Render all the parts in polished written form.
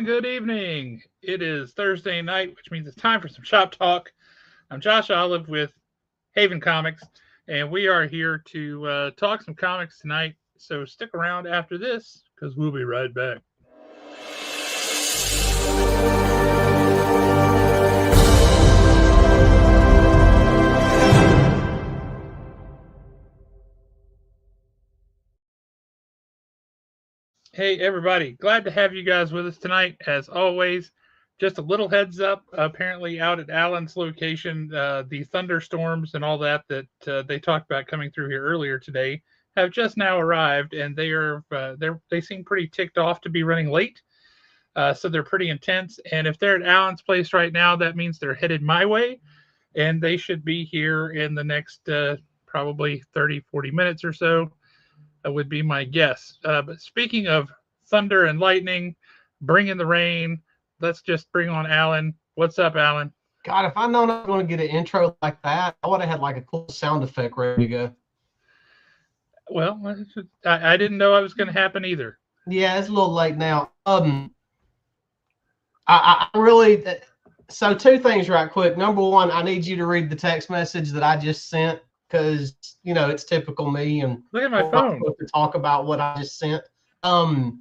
and good evening. It is Thursday night, which means it's time for some shop talk. I'm Josh Olive with Haven Comics, and we are here to talk some comics tonight. So stick around after this because we'll be right back. Hey, everybody. Glad to have you guys with us tonight. As always, just a little heads up. Apparently, out at Alan's location, the thunderstorms and all that they talked about coming through here earlier today have just now arrived, and they seem pretty ticked off to be running late. So they're pretty intense. And if they're at Alan's place right now, that means they're headed my way, and they should be here in the next probably 30, 40 minutes or so. Would be my guess. But speaking of thunder and lightning, bringing the rain, let's just bring on Alan. What's up, Alan? God, if I'd known I was going to get an intro like that, I would have had like a cool sound effect ready to go. Well, I didn't know it was going to happen either. Yeah, it's a little late now. I really, so two things right quick. Number one, I need you to read the text message that I just sent, because it's typical me, and look at my phone to talk about what I just sent. But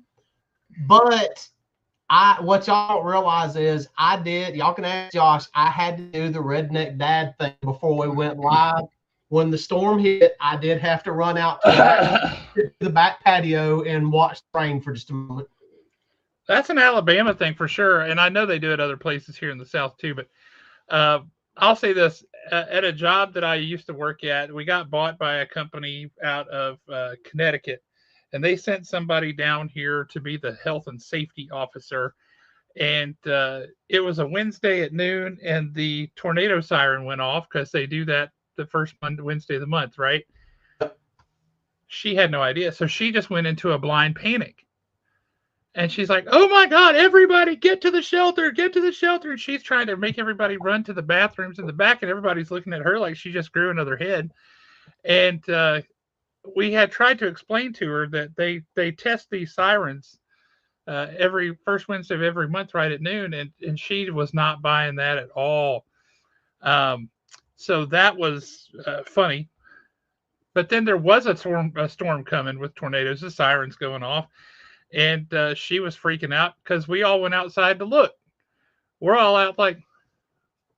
what y'all don't realize is y'all can ask Josh, I had to do the redneck dad thing before we went live. When the storm hit, I did have to run out to the back patio and watch the rain for just a moment. That's an Alabama thing for sure, and I know they do it other places here in the South too, but I'll say this. At a job that I used to work at, we got bought by a company out of Connecticut, and they sent somebody down here to be the health and safety officer. And it was a Wednesday at noon, and the tornado siren went off because they do that the first Wednesday of the month, right? She had no idea. So she just went into a blind panic. And she's like, oh, my God, everybody get to the shelter, get to the shelter. And she's trying to make everybody run to the bathrooms in the back, and everybody's looking at her like she just grew another head. And we had tried to explain to her that they test these sirens every first Wednesday of every month right at noon, and she was not buying that at all. So that was funny. But then there was a storm coming with tornadoes, the sirens going off. And she was freaking out because we all went outside to look. We're all out like,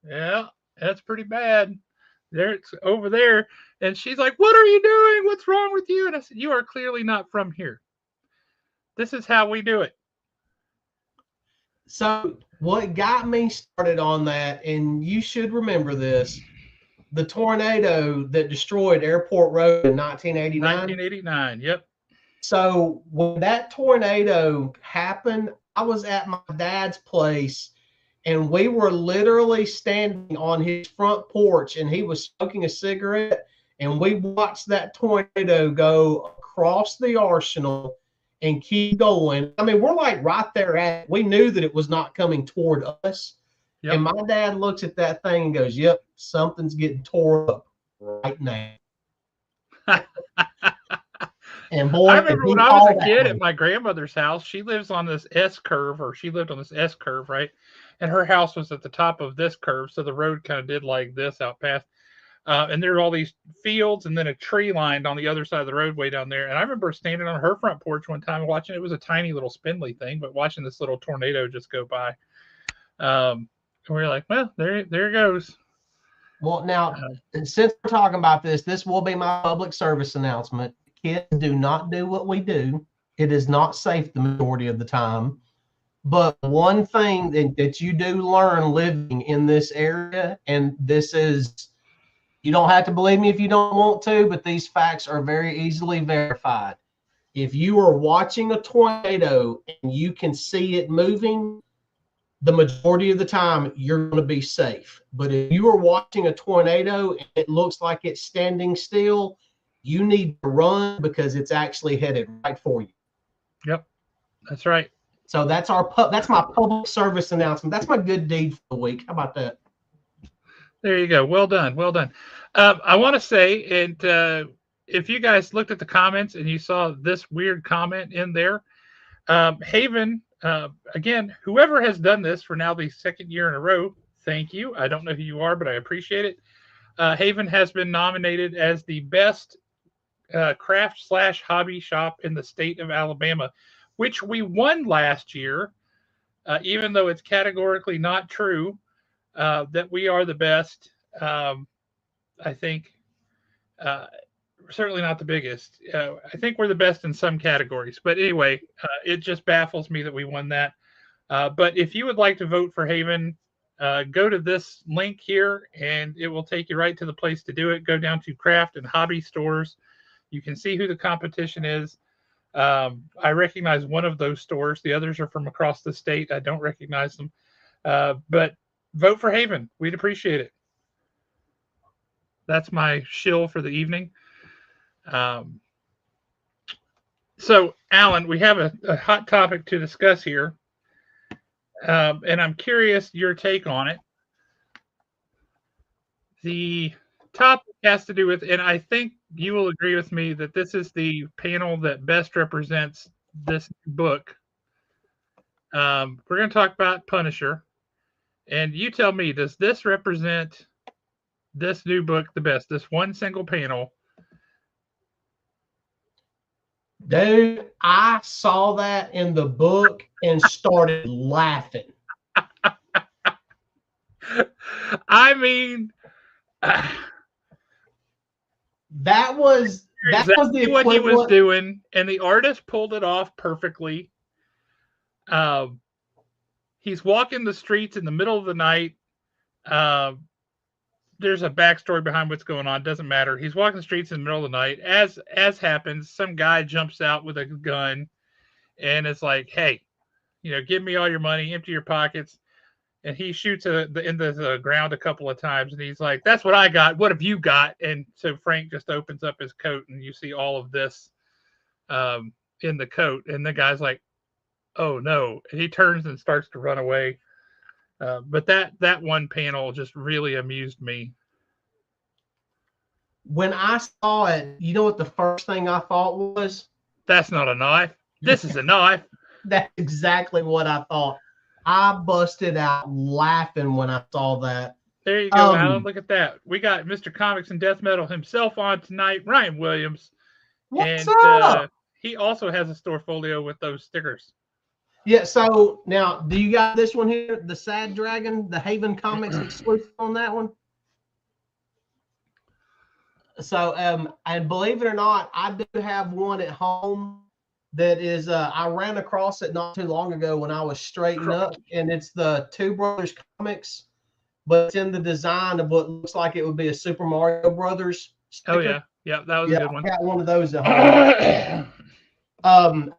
yeah, that's pretty bad. There, it's over there. And she's like, what are you doing? What's wrong with you? And I said, you are clearly not from here. This is how we do it. So what got me started on that, and you should remember this, the tornado that destroyed Airport Road in 1989. 1989, yep. So when that tornado happened, I was at my dad's place, and we were literally standing on his front porch, and he was smoking a cigarette, and we watched that tornado go across the arsenal and keep going. I mean, we're like right there at it. We knew that it was not coming toward us. Yep. And my dad looks at that thing and goes, yep, something's getting tore up right now. And boy, I remember when I was a kid at my grandmother's house, she lives on this S curve, or she lived on this S curve, right? And her house was at the top of this curve. So the road kind of did like this out past. And there were all these fields and then a tree lined on the other side of the roadway down there. And I remember standing on her front porch one time watching, it was a tiny little spindly thing, but watching this little tornado just go by. And we were like, well, there it goes. Well, now, since we're talking about this will be my public service announcement. Kids, do not do what we do. It is not safe the majority of the time. But one thing that you do learn living in this area, and this is, you don't have to believe me if you don't want to, but these facts are very easily verified. If you are watching a tornado and you can see it moving, the majority of the time you're going to be safe. But if you are watching a tornado and it looks like it's standing still, you need to run because it's actually headed right for you. Yep, that's right. So that's my public service announcement. That's my good deed for the week. How about that? There you go. Well done. Well done. I want to say, and if you guys looked at the comments and you saw this weird comment in there, Haven Again, whoever has done this for now the second year in a row, thank you. I don't know who you are, but I appreciate it. Haven has been nominated as the best craft slash hobby shop in the state of Alabama, which we won last year, even though it's categorically not true that we are the best. I think uh, certainly not the biggest. I think we're the best in some categories. But anyway, it just baffles me that we won that. But if you would like to vote for Haven, go to this link here and it will take you right to the place to do it. Go down to craft and hobby stores. You can see who the competition is. I recognize one of those stores. The others are from across the state. I don't recognize them. But vote for Haven. We'd appreciate it. That's my shill for the evening. Um, so, Alan, we have a hot topic to discuss here, and I'm curious your take on it. The topic has to do with, and I think you will agree with me that this is the panel that best represents this book. We're going to talk about Punisher, and you tell me, does this represent this new book the best? This one single panel. Dude, I saw that in the book and started laughing. I mean, that was exactly the what he was equivalent. doing, and the artist pulled it off perfectly. He's walking the streets in the middle of the night. There's a backstory behind what's going on. Doesn't matter. He's walking the streets in the middle of the night. As happens, some guy jumps out with a gun, and it's like, "Hey, give me all your money, empty your pockets." And he shoots into the ground a couple of times, and he's like, "That's what I got. What have you got?" And so Frank just opens up his coat, and you see all of this in the coat, and the guy's like, "Oh no!" And he turns and starts to run away. But that one panel just really amused me. When I saw it, you know what the first thing I thought was? That's not a knife. This is a knife. That's exactly what I thought. I busted out laughing when I saw that. There you go, Alan. Look at that. We got Mr. Comics and Death Metal himself on tonight, Ryan Williams. What's and up? He also has a store folio with those stickers. Yeah, so now, do you got this one here, the Sad Dragon, the Haven Comics exclusive on that one? So, and believe it or not, I do have one at home that is, I ran across it not too long ago when I was straightening up, and it's the Two Brothers Comics, but it's in the design of what looks like it would be a Super Mario Brothers sticker. Oh, yeah. Yeah, that was a good one. I got one of those at home.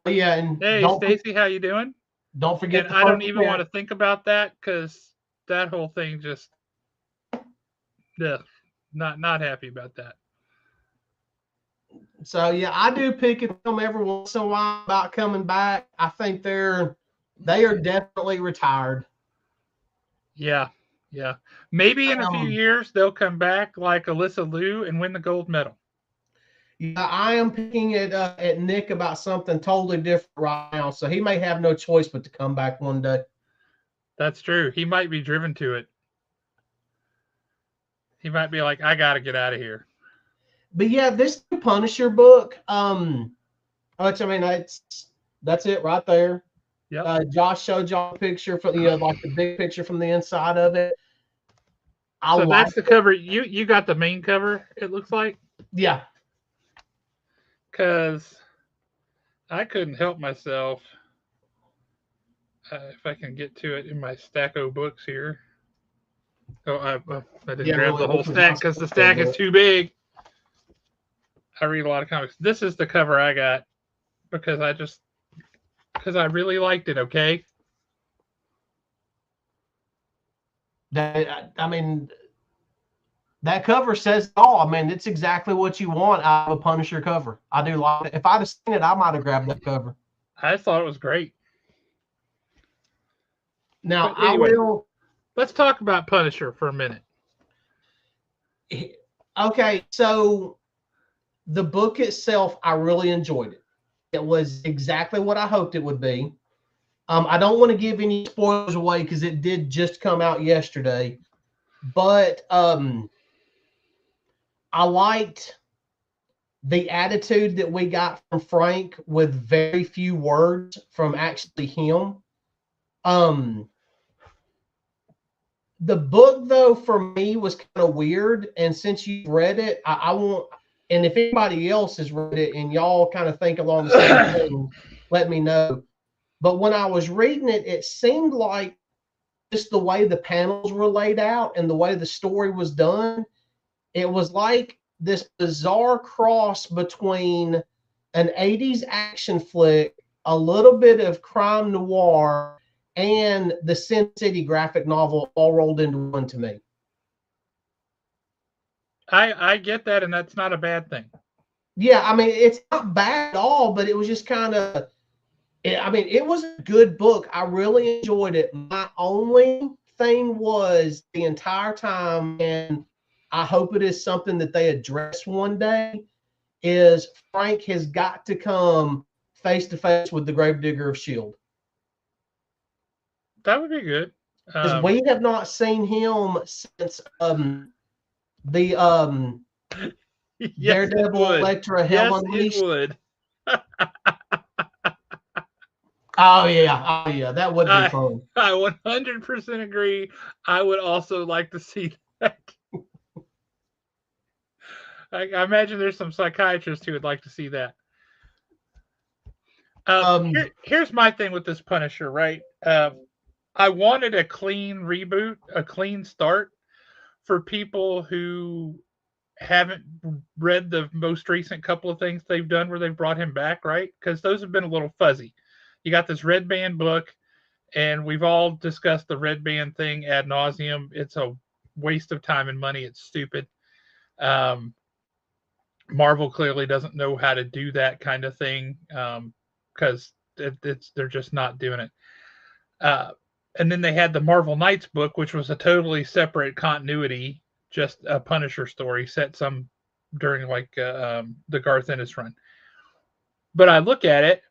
Yeah, and hey, Stacy, how you doing? Don't forget. And I don't even want to think about that because that whole thing just, not happy about that. So yeah, I do pick at them every once in a while about coming back. I think they are definitely retired. Yeah. Maybe in a few years they'll come back like Alyssa Liu and win the gold medal. Yeah, I am picking at Nick about something totally different right now, so he may have no choice but to come back one day. That's true. He might be driven to it. He might be like, I got to get out of here. But yeah, this Punisher book, which I mean, that's it right there. Yep. Josh showed y'all a picture from like the big picture from the inside of it. So that's the cover. You got the main cover, it looks like. Yeah. Because I couldn't help myself. If I can get to it in my stack of books here. Oh, I didn't grab the whole stack because the stack is too big. I read a lot of comics. This is the cover I got because I really liked it. Okay. I mean, that cover says it all. I mean, it's exactly what you want out of a Punisher cover. I do like it. If I'd have seen it, I might have grabbed that cover. I thought it was great. Now, anyway, let's talk about Punisher for a minute. Okay, so the book itself, I really enjoyed it. It was exactly what I hoped it would be. I don't want to give any spoilers away because it did just come out yesterday, but I liked the attitude that we got from Frank with very few words from actually him. Um, the book, though, for me was kind of weird. And since you've read it, I want, and if anybody else has read it and y'all kind of think along the same thing, let me know. But when I was reading it, it seemed like just the way the panels were laid out and the way the story was done, it was like this bizarre cross between an 80s action flick, a little bit of crime noir, and the Sin City graphic novel all rolled into one to me. I get that, and that's not a bad thing. Yeah, I mean, it's not bad at all, but it was just kind of, I mean, it was a good book. I really enjoyed it. My only thing was the entire time, and I hope it is something that they address one day, is Frank has got to come face to face with the Gravedigger of S.H.I.E.L.D. That would be good. Because we have not seen him since the Yes, it Daredevil would. Elektra Hell Yes, it Unleashed. would. Oh yeah, that would be I fun. I 100% agree. I would also like to see that. I imagine there's some psychiatrists who would like to see that. Here's my thing with this Punisher, right? I wanted a clean reboot, a clean start for people who haven't read the most recent couple of things they've done where they've brought him back, right? Because those have been a little fuzzy. You got this Red Band book, and we've all discussed the Red Band thing ad nauseum. It's a waste of time and money. It's stupid. Um, Marvel clearly doesn't know how to do that kind of thing because they're just not doing it. Uh, and then they had the Marvel Knights book, which was a totally separate continuity, just a Punisher story set some during like the Garth Ennis run. But I look at it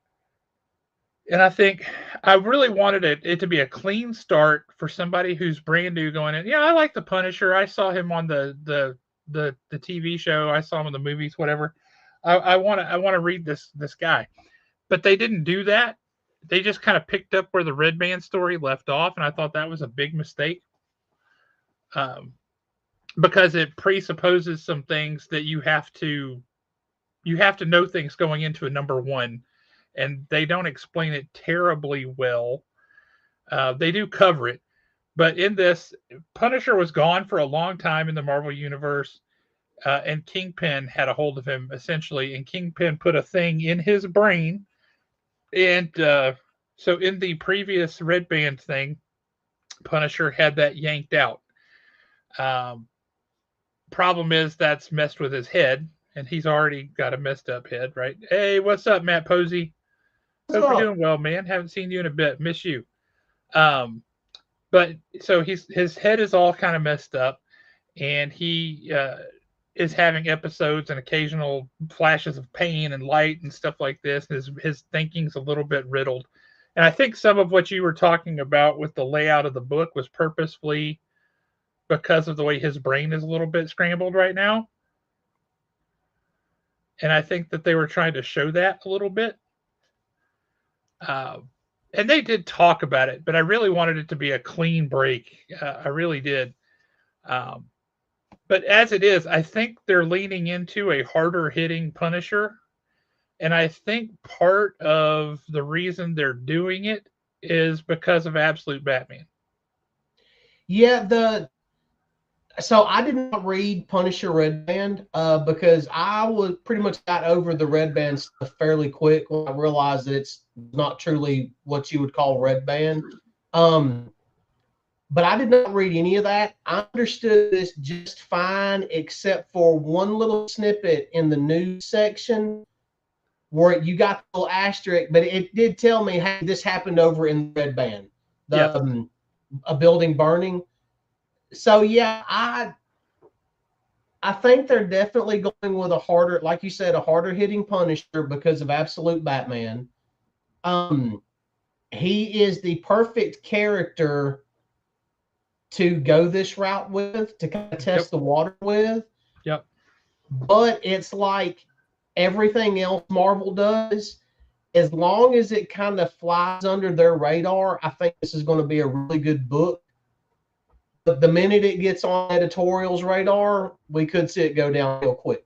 and I think I really wanted it to be a clean start for somebody who's brand new going in. Yeah, I like the Punisher. I saw him on the TV show. I saw him in the movies, whatever. I want to read this guy, but they didn't do that. They just kind of picked up where the Red Band story left off, and I thought that was a big mistake um, because it presupposes some things that you have to know things going into a number one, and they don't explain it terribly well. They do cover it, but in this, Punisher was gone for a long time in the Marvel universe, and Kingpin had a hold of him essentially, and Kingpin put a thing in his brain, and so in the previous Red Band thing, Punisher had that yanked out. Um, Problem is that's messed with his head, and he's already got a messed up head, right? Hey, what's up, Matt Posey? What's Hope you're up? doing well, man. Haven't seen you in a bit. Miss you. Um, but so his head is all kind of messed up, and he is having episodes and occasional flashes of pain and light and stuff like this. His thinking's a little bit riddled, and I think some of what you were talking about with the layout of the book was purposefully because of the way his brain is a little bit scrambled right now. And I think that they were trying to show that a little bit. Uh, and they did talk about it, but I really wanted it to be a clean break. I really did. Um, but as it is, I think they're leaning into a harder hitting Punisher. And I think part of the reason they're doing it is because of Absolute Batman. Yeah, the so I did not read Punisher Red Band because I was pretty much got over the Red Band stuff fairly quick when I realized that it's not truly what you would call Red Band. Um, but I did not read any of that. I understood this just fine, except for one little snippet in the news section where you got the little asterisk, but it did tell me, hey, this happened over in the Red Band, Yes. the a building burning. So yeah, I think they're definitely going with a harder, like you said, a harder hitting Punisher because of Absolute Batman. Um, he is the perfect character to go this route with, to kind of test the water with. Yep. But it's like everything else Marvel does. As long as it kind of flies under their radar, I think this is going to be a really good book. But the minute it gets on editorial's radar, we could see it go down real quick.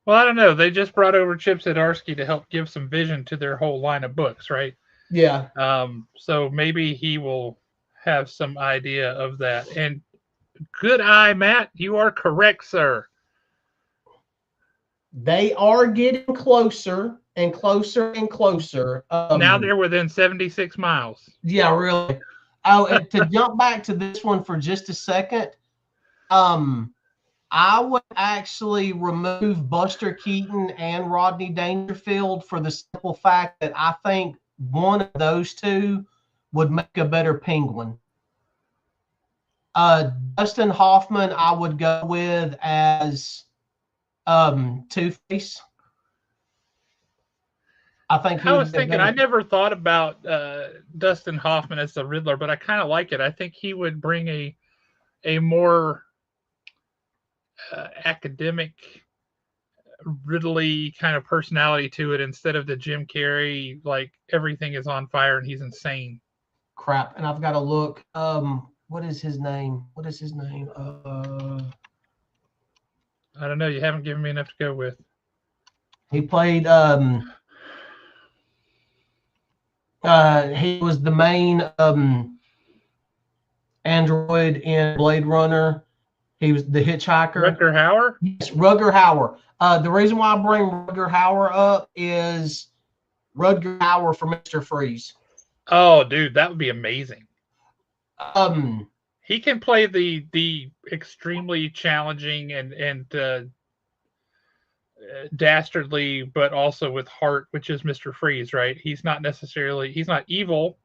Well, I don't know. They just brought over Chip Zdarsky to help give some vision to their whole line of books, right? Yeah. So maybe he will have some idea of that. And good eye, Matt. You are correct, sir. They are getting closer and closer and closer. Now they're within 76 miles. Yeah, really. Oh, and to jump back to this one for just a second, I would actually remove Buster Keaton and Rodney Dangerfield for the simple fact that I think one of those two would make a better Penguin. Dustin Hoffman, I would go with as Two-Face. I think I was thinking, I never thought about Dustin Hoffman as the Riddler, but I kind of like it. I think he would bring a more academic, riddly kind of personality to it instead of the Jim Carrey, like everything is on fire and he's insane. Crap, and I've got to look. What is his name? I don't know. You haven't given me enough to go with. He played. He was the main android in Blade Runner. He was the hitchhiker. Rutger Hauer? Yes, Rutger Hauer. The reason why I bring Rutger Hauer up is Rutger Hauer for Mr. Freeze. Oh, dude, that would be amazing. He can play the extremely challenging and dastardly, but also with heart, which is Mr. Freeze, right? He's not evil.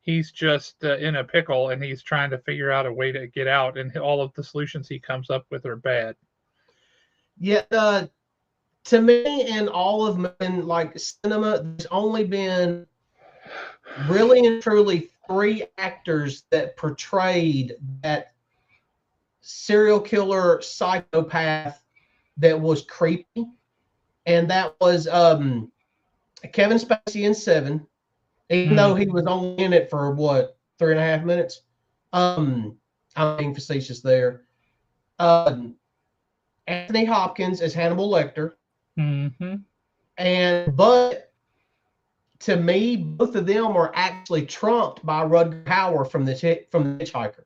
He's just in a pickle, and he's trying to figure out a way to get out, and all of the solutions he comes up with are bad. Yeah, to me, in all of like cinema, there's only been really and truly 3 actors that portrayed that serial killer psychopath that was creepy, and that was Kevin Spacey in Seven, even though he was only in it for what, 3.5 minutes. I'm being facetious there. Anthony Hopkins as Hannibal Lecter, but to me, both of them are actually trumped by Rutger Hauer from the Hitchhiker.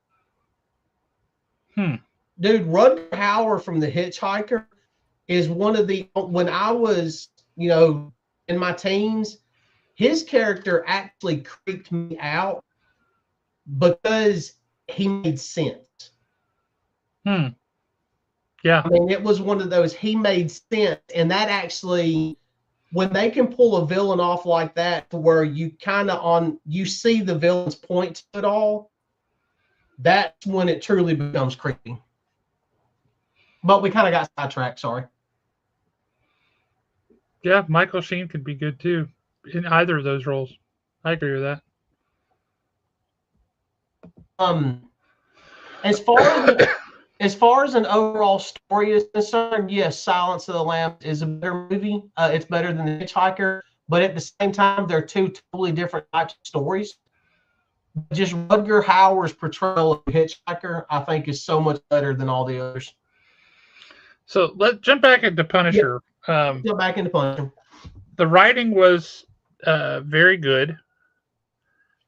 Dude, Rutger Hauer from the Hitchhiker is one of the, when I was, in my teens, his character actually creeped me out because he made sense. Yeah. I mean, it was one of those, he made sense. And that actually, when they can pull a villain off like that to where you you see the villain's point to it all, that's when it truly becomes creepy. But we kind of got sidetracked, sorry. Yeah, Michael Sheen could be good too in either of those roles. I agree with that. As far as an overall story is concerned, yes, Silence of the Lambs is a better movie. It's better than The Hitchhiker, but at the same time, they're 2 totally different types of stories. Just Rutger Hauer's portrayal of The Hitchhiker, I think, is so much better than all the others. So let's jump back into Punisher. Jump back into Punisher. The writing was very good.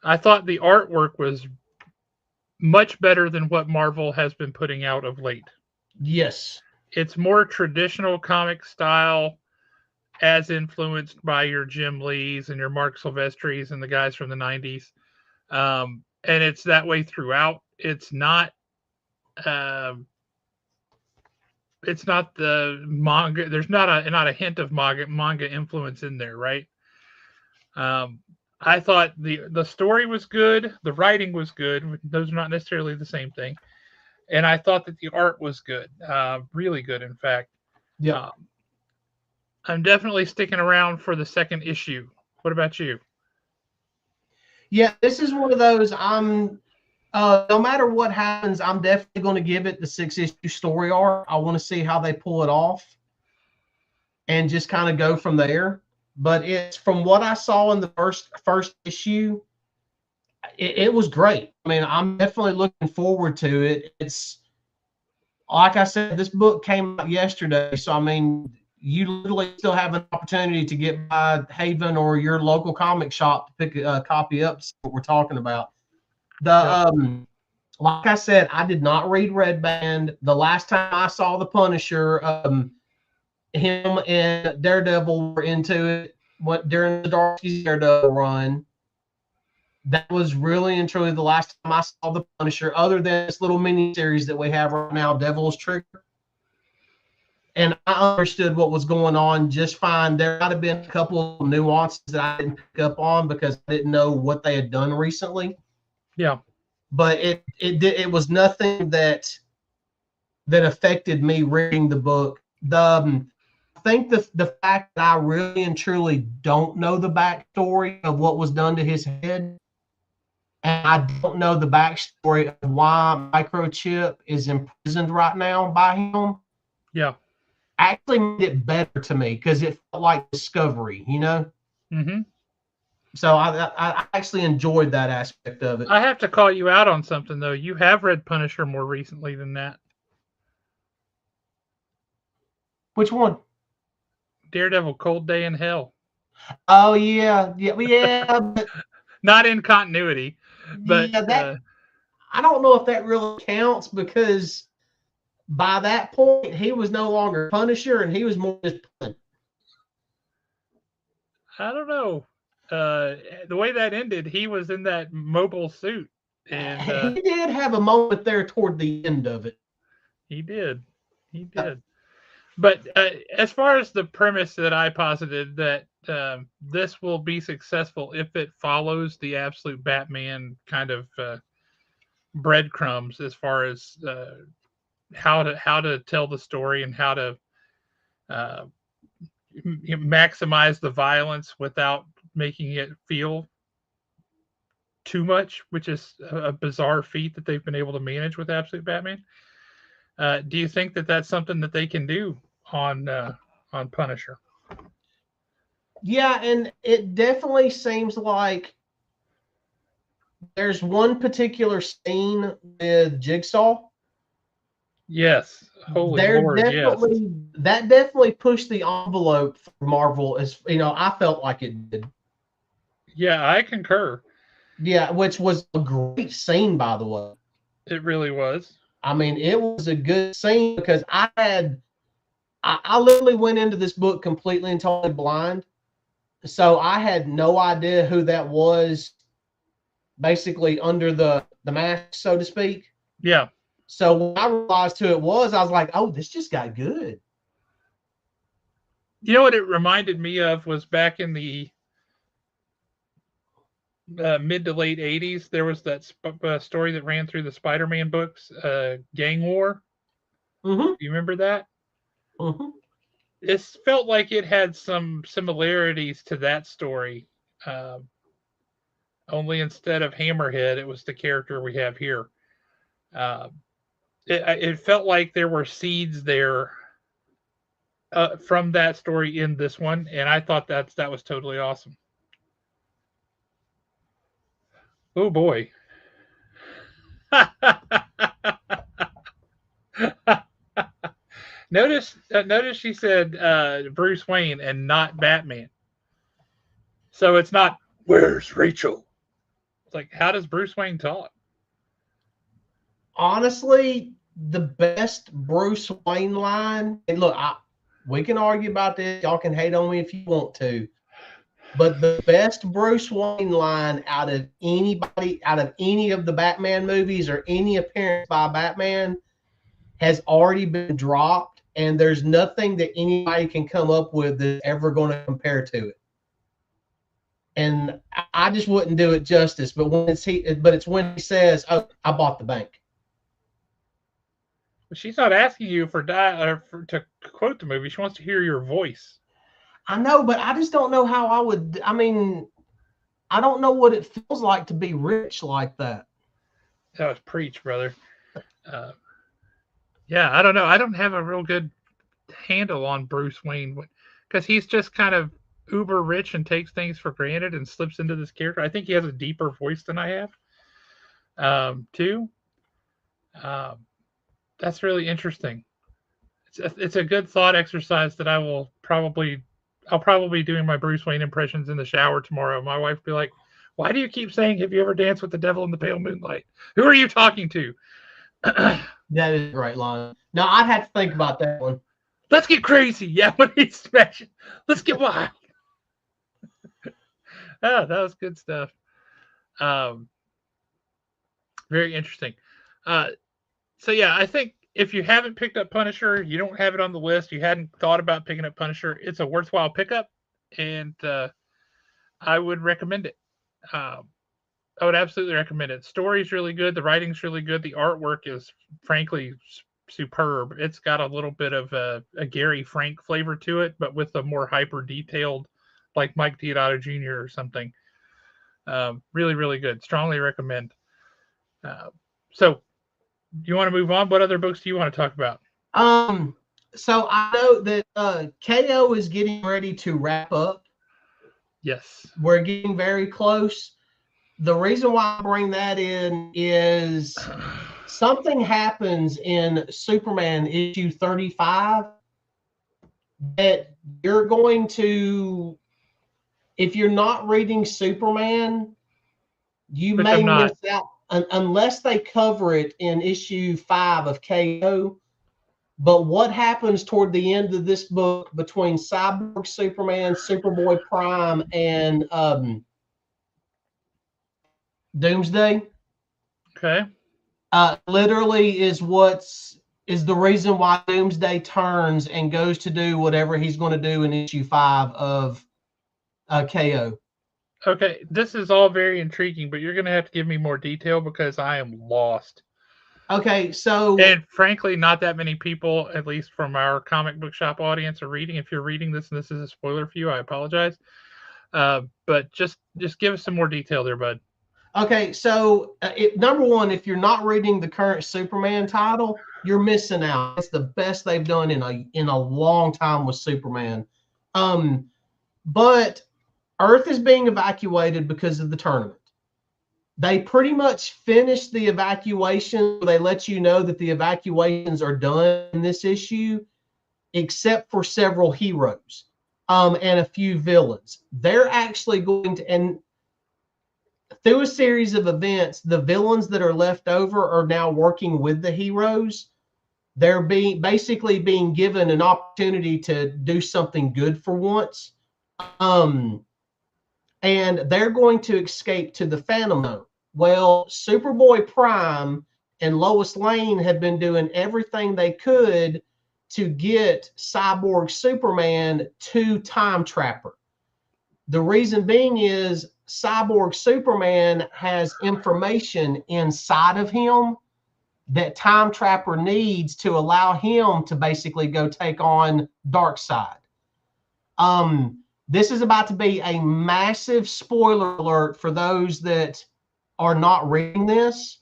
I thought the artwork was much better than what Marvel has been putting out of late. Yes. It's more traditional comic style, as influenced by your Jim Lees and your Mark Silvestris and the guys from the 90s. And it's that way throughout. It's not the manga. There's not a hint of manga influence in there, right? I thought the story was good, the writing was good. Those are not necessarily the same thing. And I thought that the art was good, really good, in fact. Yeah. I'm definitely sticking around for the second issue. What about you? Yeah, this is one of those. No matter what happens, I'm definitely going to give it the 6-issue story arc. I want to see how they pull it off and just kind of go from there. But it's from what I saw in the first issue, it was great. I mean, I'm definitely looking forward to it. It's like I said, this book came out yesterday, so I mean, you literally still have an opportunity to get by Haven or your local comic shop to pick a copy up. To see what we're talking about. The Yep. Like I said, I did not read Red Band. The last time I saw the Punisher, him and Daredevil were into it. What during the Darky's Daredevil run, that was really and truly the last time I saw the Punisher, other than this little mini series that we have right now, Devil's Trigger. And I understood what was going on just fine. There might have been a couple of nuances that I didn't pick up on because I didn't know what they had done recently. Yeah. But it was nothing that affected me reading the book. I think the fact that I really and truly don't know the backstory of what was done to his head, and I don't know the backstory of why Microchip is imprisoned right now by him, Yeah. actually made it better to me because it felt like discovery, you know. Mm-hmm. So I actually enjoyed that aspect of it. I have to call you out on something though. You have read Punisher more recently than that. Which one? Daredevil: Cold Day in Hell. Oh yeah. But Not in continuity, but yeah, that I don't know if that really counts because by that point he was no longer Punisher and he was more just Punisher. I don't know. The way that ended, he was in that mobile suit, and He did have a moment there toward the end of it. he did. He Uh, did. But as far as the premise that I posited, that this will be successful if it follows the absolute Batman kind of breadcrumbs as far as how to tell the story and how to uh, maximize the violence without making it feel too much, which is a bizarre feat that they've been able to manage with Absolute Batman. Do you think that that's something that they can do on Punisher? yeah, and it definitely seems like there's one particular scene with Jigsaw. Yes. Holy There Lord, yes. definitely pushed the envelope for Marvel as you know, I felt like it did. Yeah, I concur. Yeah, which was a great scene by the way. It really was. I mean, it was a good scene because I literally went into this book completely and totally blind. So I had no idea who that was basically under the mask, so to speak. Yeah. So when I realized who it was, I was like, oh, this just got good. You know what it reminded me of was back in the mid to late 80s, there was that story that ran through the Spider Man books, Gang War. Mm-hmm. You remember that? Mm-hmm. It felt like it had some similarities to that story. Um, Only instead of Hammerhead, it was the character we have here. Uh, it felt like there were seeds there from that story in this one, and I thought that was totally awesome. Oh boy. Notice she said Bruce Wayne and not Batman. So it's not where's Rachel? It's like how does Bruce Wayne talk? Honestly, the best Bruce Wayne line, and look, we can argue about this. Y'all can hate on me if you want to. But the best Bruce Wayne line out of anybody, out of any of the Batman movies or any appearance by Batman, has already been dropped, and there's nothing that anybody can come up with that's ever going to compare to it. And I just wouldn't do it justice. But it's when he says, "Oh, I bought the bank." She's not asking you to quote the movie. She wants to hear your voice. I know, but I just don't know how I would. I mean, I don't know what it feels like to be rich like that. That was preach, brother. Uh, yeah, I don't know. I don't have a real good handle on Bruce Wayne because he's just kind of uber rich and takes things for granted and slips into this character. I think he has a deeper voice than I have, too. Um, that's really interesting. It's a good thought exercise that I'll probably be doing my Bruce Wayne impressions in the shower tomorrow. My wife will be like, "Why do you keep saying have you ever danced with the devil in the pale moonlight? Who are you talking to?" That is a great line. Now I'd have to think about that one. Let's get crazy. Yeah, when he's smashing. Let's get wild. Oh, that was good stuff. Um, very interesting. Uh, so yeah, I think if you haven't picked up Punisher, you don't have it on the list, you hadn't thought about picking up Punisher, it's a worthwhile pickup, and I would recommend it. Um, I would absolutely recommend it. Story's really good. The writing's really good. The artwork is frankly superb. It's got a little bit of a Gary Frank flavor to it, but with a more hyper detailed, like Mike Deodato Jr. or something. Really, really good. Strongly recommend. Uh, so, do you want to move on? What other books do you want to talk about? Um, so I know that KO is getting ready to wrap up. Yes. We're getting very close. The reason why I bring that in is something happens in Superman issue 35 that you're going to, if you're not reading Superman, you Which may I'm not. miss out unless they cover it in issue 5 of KO. But what happens toward the end of this book between Cyborg Superman, Superboy Prime, and Doomsday, Okay. literally is the reason why Doomsday turns and goes to do whatever he's going to do in issue 5 of KO. Okay. This is all very intriguing, but you're going to have to give me more detail because I am lost. Okay, so And frankly, not that many people, at least from our comic book shop audience, are reading. If you're reading this and this is a spoiler for you, I apologize. But just give us some more detail there, bud. okay, so number one, if you're not reading the current Superman title, you're missing out. It's the best they've done in a long time with Superman. Um, but Earth is being evacuated because of the tournament. They pretty much finished the evacuation. They let you know that the evacuations are done in this issue, except for several heroes and a few villains. They're actually going to, and through a series of events, the villains that are left over are now working with the heroes. They're basically being given an opportunity to do something good for once. Um, and they're going to escape to the Phantom Zone. Well, Superboy Prime and Lois Lane have been doing everything they could to get Cyborg Superman to Time Trapper. The reason being is Cyborg Superman has information inside of him that Time Trapper needs to allow him to basically go take on Darkseid. This is about to be a massive spoiler alert for those that are not reading this.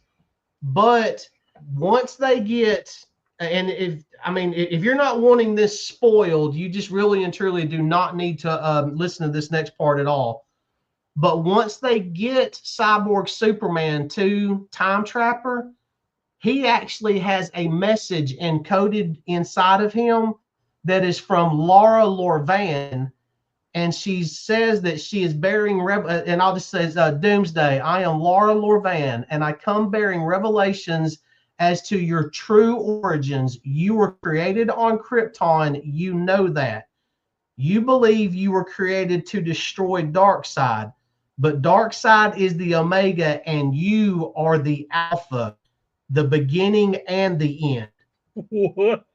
But once they get, and if you're not wanting this spoiled, you just really and truly do not need to listen to this next part at all. But once they get Cyborg Superman to Time Trapper, he actually has a message encoded inside of him that is from Laura Lorvan, and she says that she is bearing and I'll just say Doomsday. I am Laura Lorvan, and I come bearing revelations as to your true origins. You were created on Krypton. You know that. You believe you were created to destroy Darkseid, but Darkseid is the Omega, and you are the Alpha, the beginning and the end. What?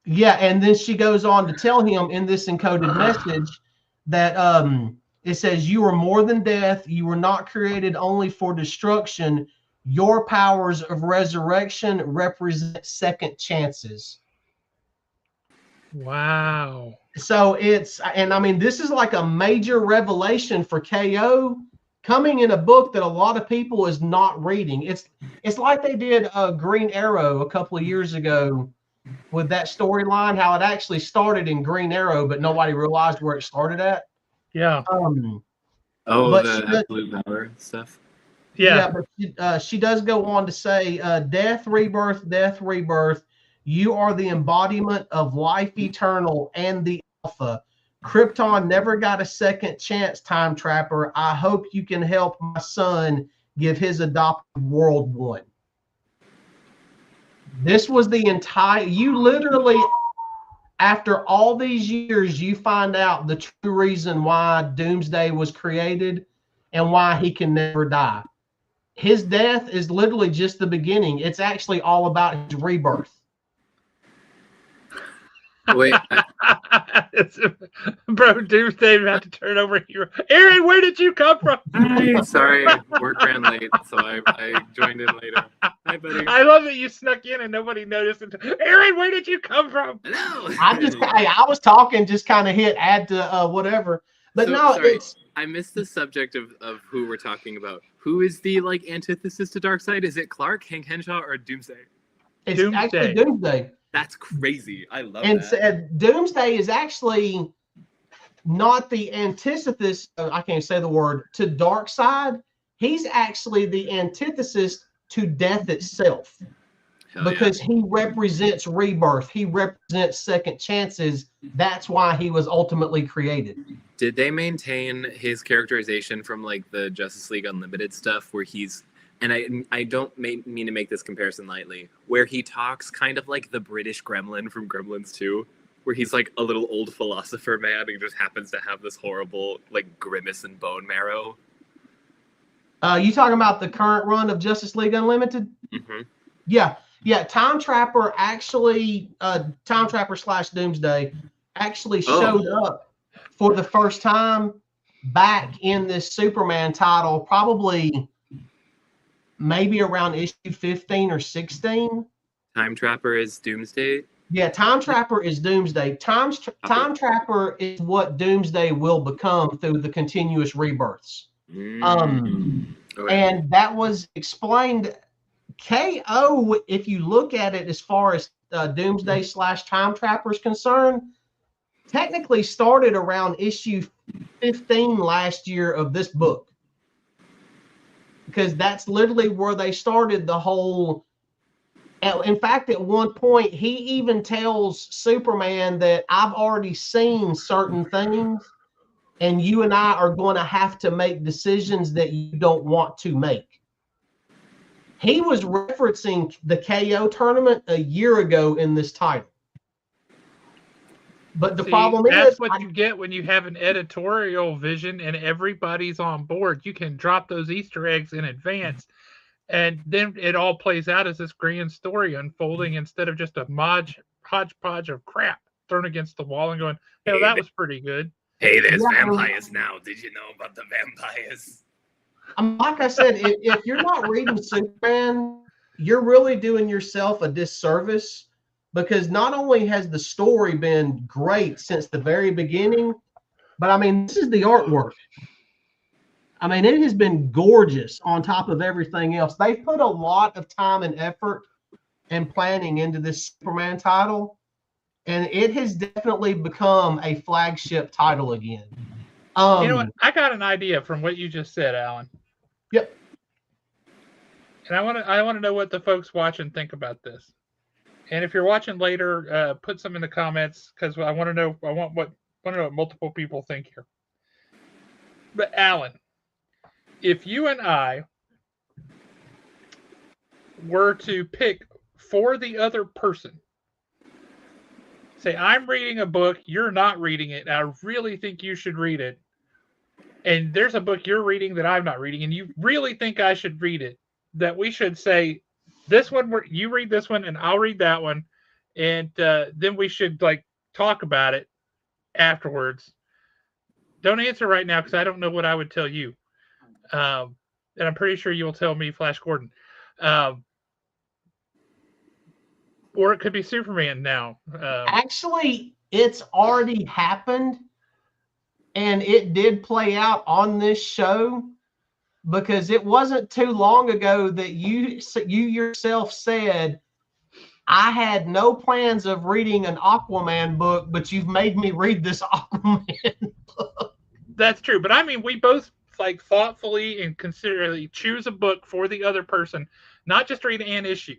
Yeah, and then she goes on to tell him in this encoded message that it says, you are more than death. You were not created only for destruction. Your powers of resurrection represent second chances. Wow. So it's, and I mean, this is like a major revelation for KO. coming in a book that a lot of people is not reading. It's like they did Green Arrow a couple of years ago with that storyline, how it actually started in Green Arrow, but nobody realized where it started at. Yeah. But The absolute power stuff. Yeah, but she does go on to say, death, rebirth, death, rebirth. You are the embodiment of life eternal and the alpha. Krypton never got a second chance, Time Trapper. I hope you can help my son give his adopted world one. This was the entire, you literally, after all these years, you find out the true reason why Doomsday was created and why he can never die. His death is literally just the beginning. It's actually all about his rebirth. Wait, bro, Doomsday about to turn over here. Aaron, where did you come from? hi, sorry, work ran late, so I joined in later. Hi, buddy. I love that you snuck in and nobody noticed it. Aaron, where did you come from? Hello. I was talking, just kind of hit add to whatever. But So, no, sorry, it's I missed the subject of who we're talking about. Who is the like antithesis to Darkseid? Is it Clark, Hank Henshaw, or Doomsday? it's Doomsday. actually Doomsday. That's crazy. I love And that. Doomsday is actually not the antithesis, I can't say the word, to Darkseid. He's actually the antithesis to death itself. Hell Because he represents rebirth. He represents second chances. That's why he was ultimately created. Did they maintain his characterization from like the Justice League Unlimited stuff where he's, and I don't mean to make this comparison lightly, where he talks kind of like the British Gremlin from Gremlins 2, where he's like a little old philosopher man and just happens to have this horrible like grimace and bone marrow? You talking about the current run of Justice League Unlimited? Mm-hmm. Yeah. Time Trapper actually, Time Trapper / Doomsday actually showed up for the first time back in this Superman title, probably maybe around issue 15 or 16. Time Trapper is Doomsday? Yeah, Time Trapper is Doomsday. Time Trapper is what Doomsday will become through the continuous rebirths. And that was explained. KO, if you look at it as far as Doomsday / Time Trapper is concerned, technically started around issue 15 last year of this book. Because that's literally where they started the whole. In fact, at one point, he even tells Superman that I've already seen certain things, and you and I are going to have to make decisions that you don't want to make. He was referencing the KO tournament a year ago in this title. But the problem that's is, what you get when you have an editorial vision and everybody's on board. You can drop those Easter eggs in advance, and then it all plays out as this grand story unfolding instead of just a hodgepodge of crap thrown against the wall and going, "Hey, that was pretty good." Hey, there's vampires now. Did you know about the vampires? Like I said, if you're not reading Superman, you're really doing yourself a disservice, because not only has the story been great since the very beginning, but I mean, this is the artwork. I mean, it has been gorgeous on top of everything else. They've put a lot of time and effort and planning into this Superman title, and it has definitely become a flagship title again. You know what? I got an idea from what you just said, Alan. Yep. And I want to know what the folks watching think about this. And if you're watching later, put some in the comments, because I want to know. I want to know what multiple people think here. But Alan, if you and I were to pick for the other person, say I'm reading a book, you're not reading it, and I really think you should read it, and there's a book you're reading that I'm not reading, and you really think I should read it, that we should say, this one, you read this one, and I'll read that one, and then we should like talk about it afterwards. Don't answer right now because I don't know what I would tell you, and I'm pretty sure you'll tell me Flash Gordon, or it could be Superman now. Actually, it's already happened, and it did play out on this show. because it wasn't too long ago that you yourself said, I had no plans of reading an Aquaman book, but you've made me read this Aquaman book. That's true, but I mean, we both like thoughtfully and considerately choose a book for the other person, not just read an issue,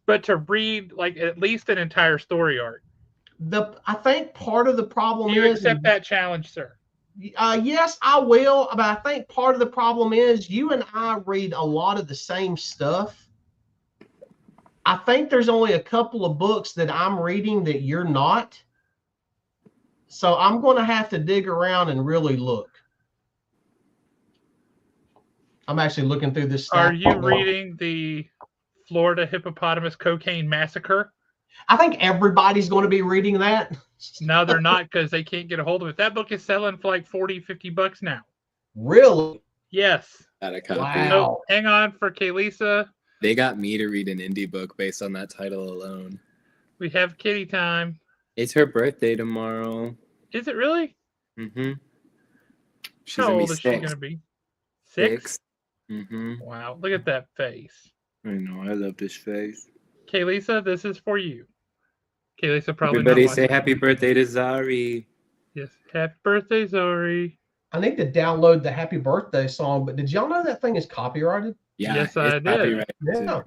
but to read like at least an entire story arc. I think part of the problem Do you is, accept that challenge, sir? yes, I will, but I think part of the problem is you and I read a lot of the same stuff. I think there's only a couple of books that I'm reading that you're not. So I'm going to have to dig around and really look. I'm actually looking through this Are stack. you reading the Florida Hippopotamus Cocaine Massacre? I think everybody's going to be reading that. No, they're not because they can't get a hold of it. That book is selling for like 40, 50 bucks now. Really? Yes. Got a copy. Wow. So hang on for Kaylisa. They got me to read an indie book based on that title alone. We have kitty time. It's her birthday tomorrow. Is it really? Mm-hmm. How old is she going to be? 6? Mm-hmm. Wow. Look at that face. I know. I love this face. Kaylisa, this is for you. Kaylisa probably Everybody not say watching. happy birthday to Zari. Yes. Happy birthday, Zori. I need to download the happy birthday song, but did y'all know that thing is copyrighted? Yeah, Yes, I did. Yeah.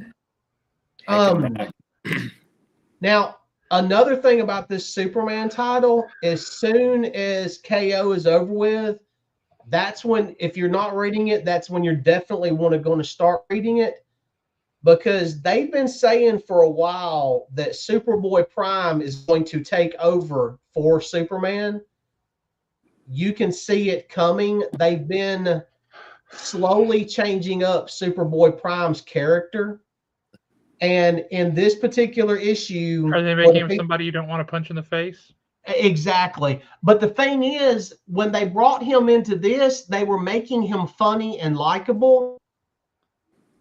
Now, another thing about this Superman title, as soon as KO is over with, that's when, if you're not reading it, that's when you're definitely going to start reading it, because they've been saying for a while that Superboy Prime is going to take over for Superman. You can see it coming. They've been slowly changing up Superboy Prime's character. And in this particular issue, are they making him somebody you don't want to punch in the face? Exactly. But the thing is, when they brought him into this, they were making him funny and likable.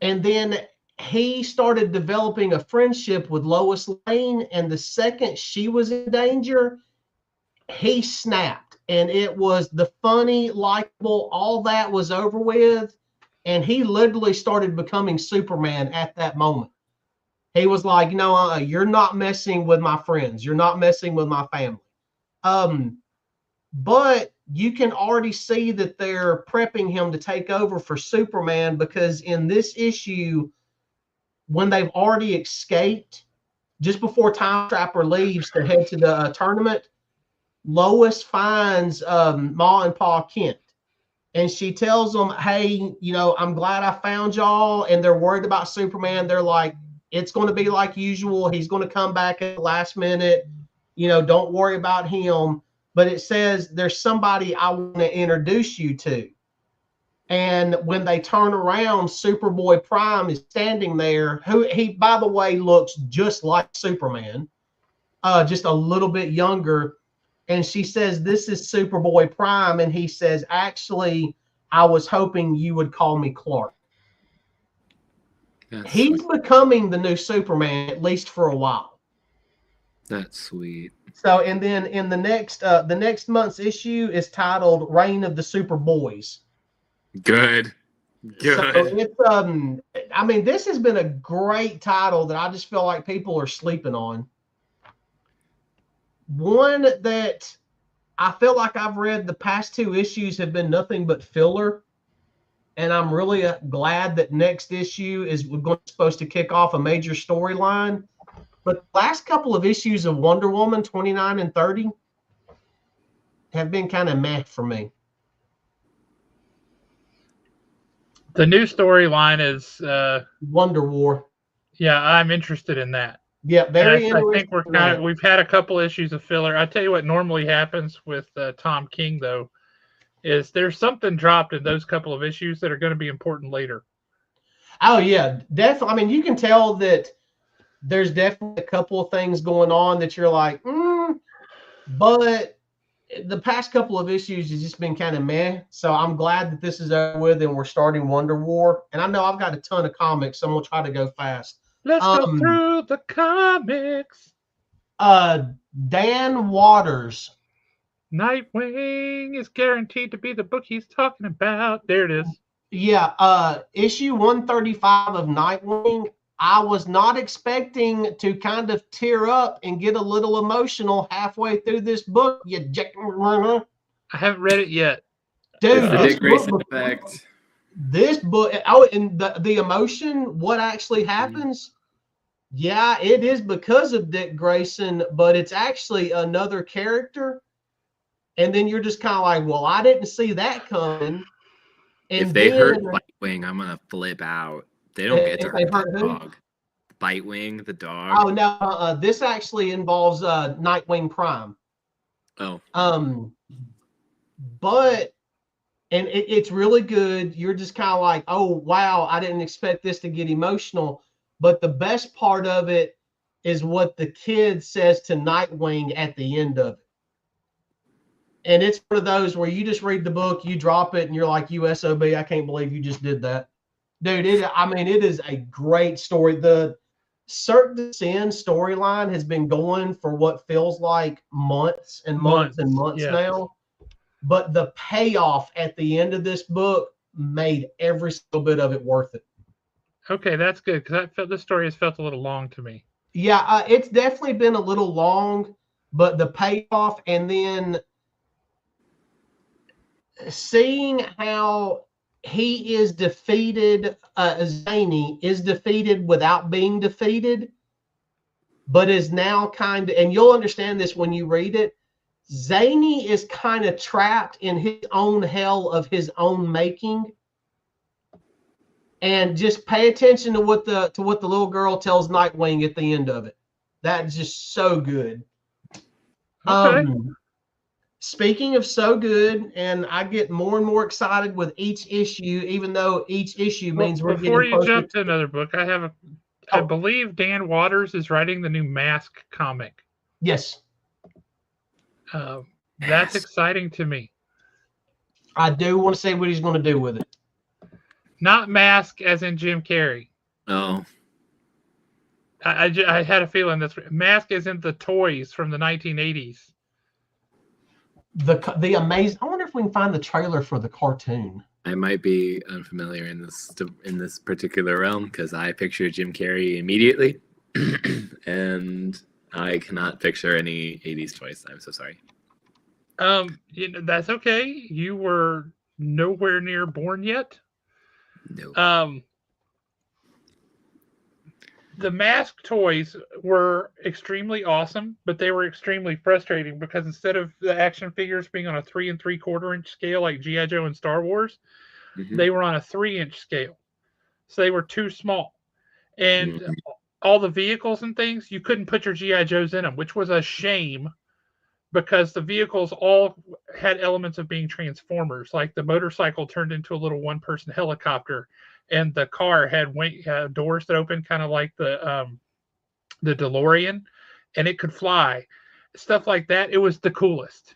And then he started developing a friendship with Lois Lane. And the second she was in danger, he snapped. And it was the funny, likable, all that was over with. And he literally started becoming Superman at that moment. He was like, no, you're not messing with my friends. You're not messing with my family. But you can already see that they're prepping him to take over for Superman, because in this issue, when they've already escaped, just before Time Trapper leaves to head to the tournament, Lois finds Ma and Pa Kent. And she tells them, hey, I'm glad I found y'all. And they're worried about Superman. They're like, it's going to be like usual. He's going to come back at the last minute. Don't worry about him. But it says there's somebody I want to introduce you to. And when they turn around, Superboy Prime is standing there, who he, by the way, looks just like Superman, just a little bit younger. And she says, this is Superboy Prime. And he says, actually, I was hoping you would call me Clark. He's becoming the new Superman, at least for a while. That's sweet. So, and then in the next month's issue is titled Reign of the Superboys. Good. So it's I mean, this has been a great title that I just feel like people are sleeping on. One that I feel like I've read the past 2 issues have been nothing but filler. And I'm really glad that next issue is supposed to kick off a major storyline. But the last couple of issues of Wonder Woman 29 and 30 have been kind of meh for me. The new storyline is Wonder War. Yeah, I'm interested in that. Yeah, very interesting. I think we've had a couple issues of filler. I tell you what normally happens with Tom King, though, is there's something dropped in those couple of issues that are going to be important later. Oh, yeah, definitely. I mean, you can tell that there's definitely a couple of things going on that you're like, but the past couple of issues has just been kind of meh. So I'm glad that this is over with and we're starting Wonder War. And I know I've got a ton of comics, so I'm going to try to go fast. Let's go through the comics. Dan Waters. Nightwing is guaranteed to be the book he's talking about. There it is. Yeah, issue 135 of Nightwing. I was not expecting to kind of tear up and get a little emotional halfway through this book. I haven't read it yet. Dude, It's the Dick Grayson effect. This book, oh, and the emotion, what actually happens? Yeah, it is because of Dick Grayson, but it's actually another character. And then you're just kind of like, well, I didn't see that coming. And if they then, hurt Bitewing, I'm gonna flip out. They don't get to hurt that dog. Bitewing, the dog. Oh no, this actually involves Nightwing Prime. Oh. But and it's really good. You're just kind of like, oh wow, I didn't expect this to get emotional. But the best part of it is what the kid says to Nightwing at the end of it. And it's one of those where you just read the book, you drop it, and you're like, USOB, I can't believe you just did that. Dude, it is a great story. The Certain Sin storyline has been going for what feels like months and months and months now. But the payoff at the end of this book made every single bit of it worth it. Okay, that's good, because this story has felt a little long to me. Yeah, it's definitely been a little long, but the payoff, and then seeing how he is defeated, Zany is defeated without being defeated, but is now kind of, and you'll understand this when you read it, Zany is kind of trapped in his own hell of his own making. And just pay attention to what the little girl tells Nightwing at the end of it. That's just so good. Okay. Speaking of so good, and I get more and more excited with each issue, even though each issue means we're getting closer. Before you jump to another book, I believe Dan Watters is writing the new Mask comic. Yes. That's exciting to me. I do want to see what he's going to do with it. Not Mask as in Jim Carrey. Oh. I had a feeling that's Mask is in the toys from the 1980s. The amazing. I wonder if we can find the trailer for the cartoon. I might be unfamiliar in this particular realm because I picture Jim Carrey immediately, and I cannot picture any 80s toys. I'm so sorry. That's okay. You were nowhere near born yet. No. The Mask toys were extremely awesome, but they were extremely frustrating because instead of the action figures being on a 3 3/4 inch scale like G.I. Joe and Star Wars, they were on a 3-inch scale. So they were too small. And all the vehicles and things, you couldn't put your G.I. Joes in them, which was a shame because the vehicles all had elements of being Transformers. Like the motorcycle turned into a little one-person helicopter, and the car had doors that opened kind of like the DeLorean, and it could fly. Stuff like that. It was the coolest.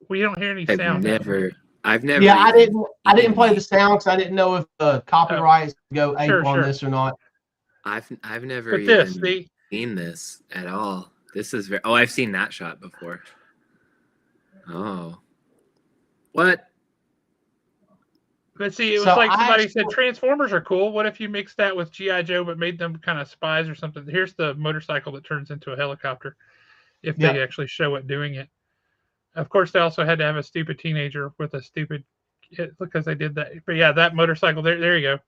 We don't hear any sound. I've never. Yeah, I didn't play the sound because I didn't know if the copyrights go ape on this or not. I've never seen this at all. This is very. Oh, I've seen that shot before. Oh, what? But see, it was like somebody said Transformers are cool. What if you mixed that with G.I. Joe but made them kind of spies or something? Here's the motorcycle that turns into a helicopter if they actually show it doing it. Of course, they also had to have a stupid teenager with a stupid because they did that. But yeah, that motorcycle, there you go.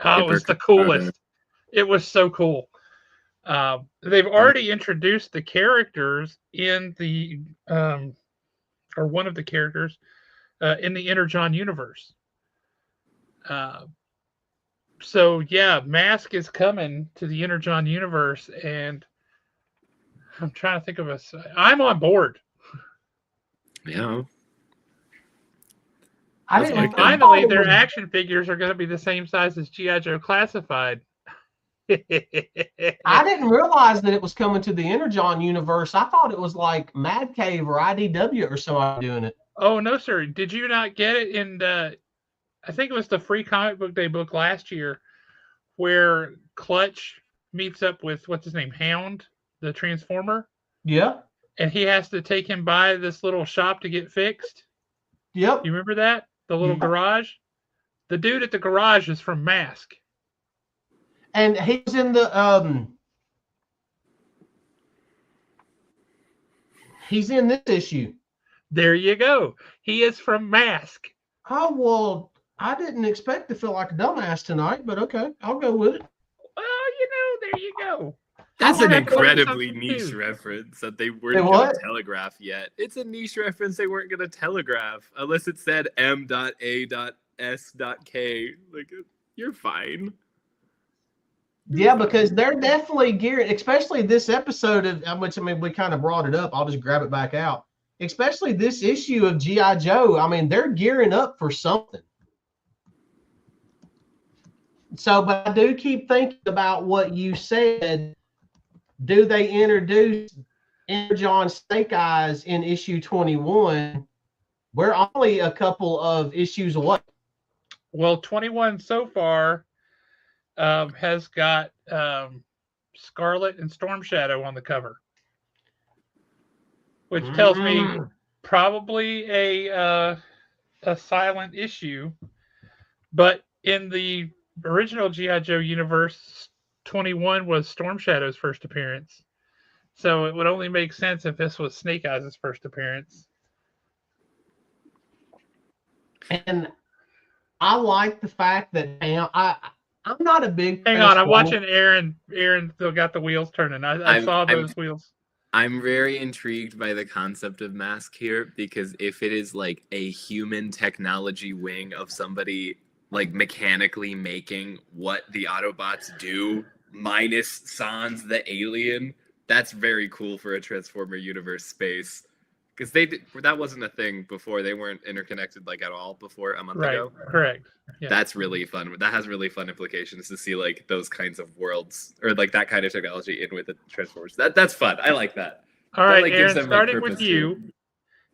Oh, it was the coolest. It was so cool. They've already introduced the characters in the, or one of the characters in the Energon universe. So yeah, Mask is coming to the Energon universe, and I'm trying to think of I'm on board. Yeah. Finally, their action figures are going to be the same size as G.I. Joe Classified. I didn't realize that it was coming to the Energon universe. I thought it was like Mad Cave or IDW or somebody doing it. Oh no, sir! Did you not get it in? I think it was the Free Comic Book Day book last year, where Clutch meets up with what's his name, Hound, the Transformer. Yeah. And he has to take him by this little shop to get fixed. Yep. You remember that? the little garage. The dude at the garage is from Mask. And he was in the he's in this issue. There you go. He is from Mask. Oh, well, I didn't expect to feel like a dumbass tonight, but okay, I'll go with it. Well, there you go. That's I'll an have to learn incredibly something niche too. reference that they Hey, weren't going what? to telegraph yet. It's a niche reference they weren't going to telegraph unless it said M.A.S.K. Like, you're fine. Yeah, because they're definitely geared, especially this episode of which, I mean, we kind of brought it up. I'll just grab it back out. Especially this issue of G.I. Joe. I mean, they're gearing up for something. So, but I do keep thinking about what you said. Do they introduce John Snake Eyes in issue 21? We're only a couple of issues away. Well, 21 so far has got Scarlet and Storm Shadow on the cover, which tells me probably a silent issue. But in the original G.I. Joe universe, 21 was Storm Shadow's first appearance. So it would only make sense if this was Snake Eyes' first appearance. And I like the fact that I'm not a big. Hang on, I'm watching Aaron. Aaron still got the wheels turning. I saw those wheels. I'm very intrigued by the concept of Mask here, because if it is like a human technology wing of somebody like mechanically making what the Autobots do, minus Sans the alien, that's very cool for a Transformer universe space. Because that wasn't a thing before. They weren't interconnected like at all before a month ago. Correct. Yeah. That's really fun. That has really fun implications to see like those kinds of worlds or like that kind of technology in with the Transformers. That's fun. I like that. All right, like, Aaron, starting with you,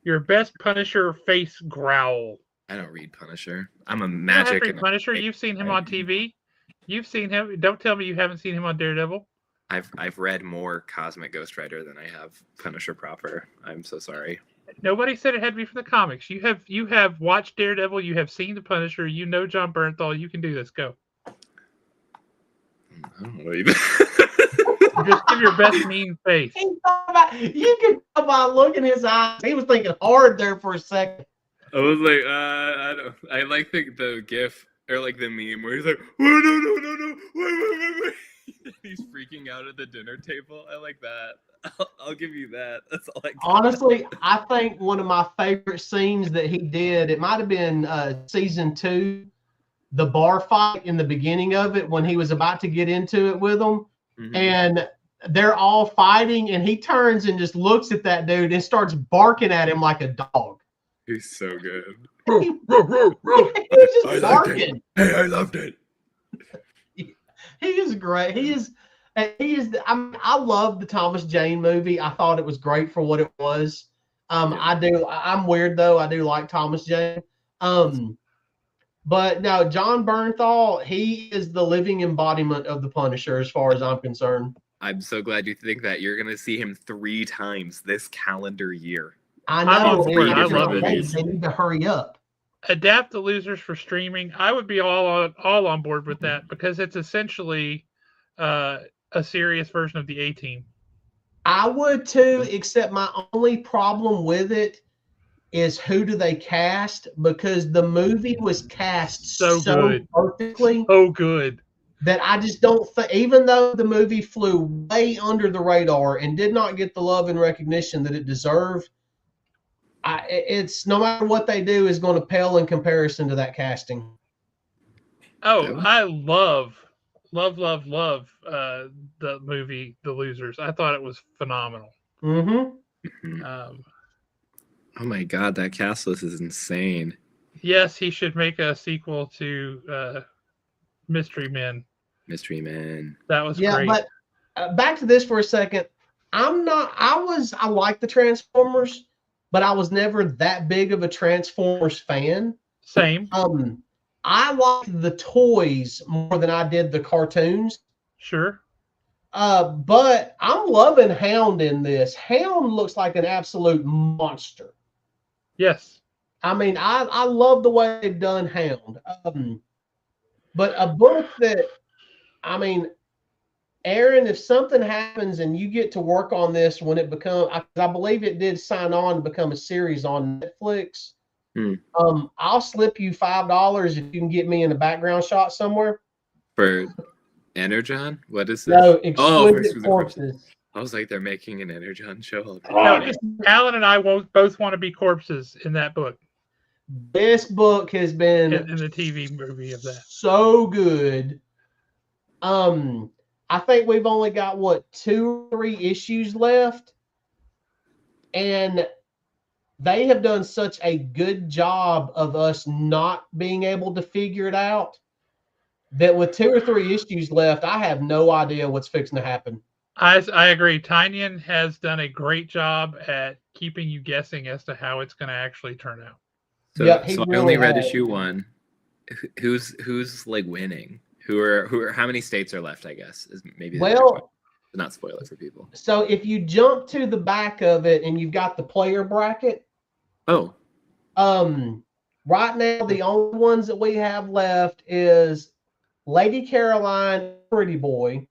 your best Punisher face growl. I don't read Punisher. I'm a magic. Punisher. You've seen him on TV. You've seen him. Don't tell me you haven't seen him on Daredevil. I've read more Cosmic Ghost Rider than I have Punisher proper. I'm so sorry. Nobody said it had to be for the comics. You have watched Daredevil. You have seen the Punisher. You know John Bernthal. You can do this. Go. I don't know even. Just give your best mean face. You can tell by looking in his eyes. He was thinking hard there for a second. I was like, I don't. I like the GIF or like the meme where he's like, oh, no, wait. He's freaking out at the dinner table. I like that. I'll give you that. That's all I got. Honestly, I think one of my favorite scenes that he did, it might have been season 2, the bar fight in the beginning of it when he was about to get into it with them. Mm-hmm. And they're all fighting, and he turns and just looks at that dude and starts barking at him like a dog. He's so good. He was just barking. Hey, I loved it. He is great. He is. I love the Thomas Jane movie. I thought it was great for what it was. I'm weird though. I do like Thomas Jane. But no, John Bernthal, he is the living embodiment of the Punisher as far as I'm concerned. I'm so glad you think that. You're going to see him 3 times this calendar year. I know. I love it. They need to hurry up. Adapt the Losers for streaming. I would be all on board with that because it's essentially a serious version of the A-Team. I would too, except my only problem with it is who do they cast? Because the movie was cast so good. Perfectly. So good. That I just don't think, even though the movie flew way under the radar and did not get the love and recognition that it deserved, it's no matter what they do is going to pale in comparison to that casting. Oh, I love the movie The Losers. I thought it was phenomenal. Mm-hmm. Oh my God, that cast list is insane. Yes, he should make a sequel to Mystery Men. Mystery Men. That was great. But back to this for a second. I like the Transformers, but I was never that big of a Transformers fan. Same. I liked the toys more than I did the cartoons. Sure. But I'm loving Hound in this. Hound looks like an absolute monster. Yes. I mean, I love the way they've done Hound. But a book that, I mean, Aaron, if something happens and you get to work on this when it becomes, I believe it did sign on to become a series on Netflix. I'll slip you $5 if you can get me in the background shot somewhere. For Energon? What is this? No, Oh, for Exquisite Corpses. I was like, they're making an Energon show already. No, Alan and I both want to be corpses in that book. This book has been in the TV movie of that. So good. I think we've only got 2 or 3 issues left, and they have done such a good job of us not being able to figure it out that with 2 or 3 issues left, I have no idea what's fixing to happen. I agree. Tynion has done a great job at keeping you guessing as to how it's going to actually turn out. So, yep, so I only read issue 1. Who's like winning? Who are how many states are left? I guess is maybe not spoil it for people. So if you jump to the back of it and you've got the player bracket. Oh. Right now the only ones that we have left is Lady Caroline, Pretty Boy,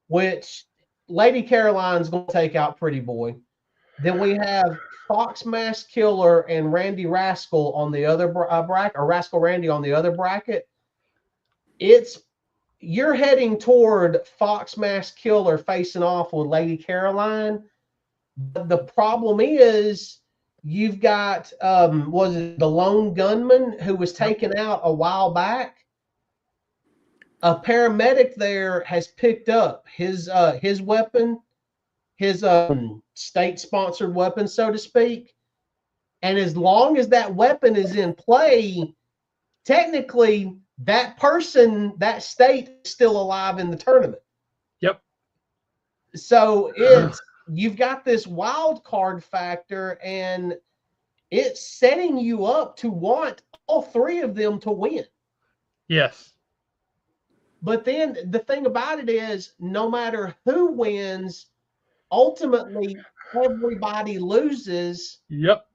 which Lady Caroline's going to take out Pretty Boy. Then we have Fox Mask Killer and Randy Rascal on the other bracket, or Rascal Randy on the other bracket. You're heading toward Fox Mask Killer facing off with Lady Caroline. But the problem is you've got was it the lone gunman who was taken out a while back? A paramedic there has picked up his weapon, his state-sponsored weapon, so to speak. And as long as that weapon is in play, technically that person, that state is still alive in the tournament. Yep. So you've got this wild card factor, and it's setting you up to want all 3 of them to win. Yes. But then the thing about it is, no matter who wins, ultimately everybody loses. Yep.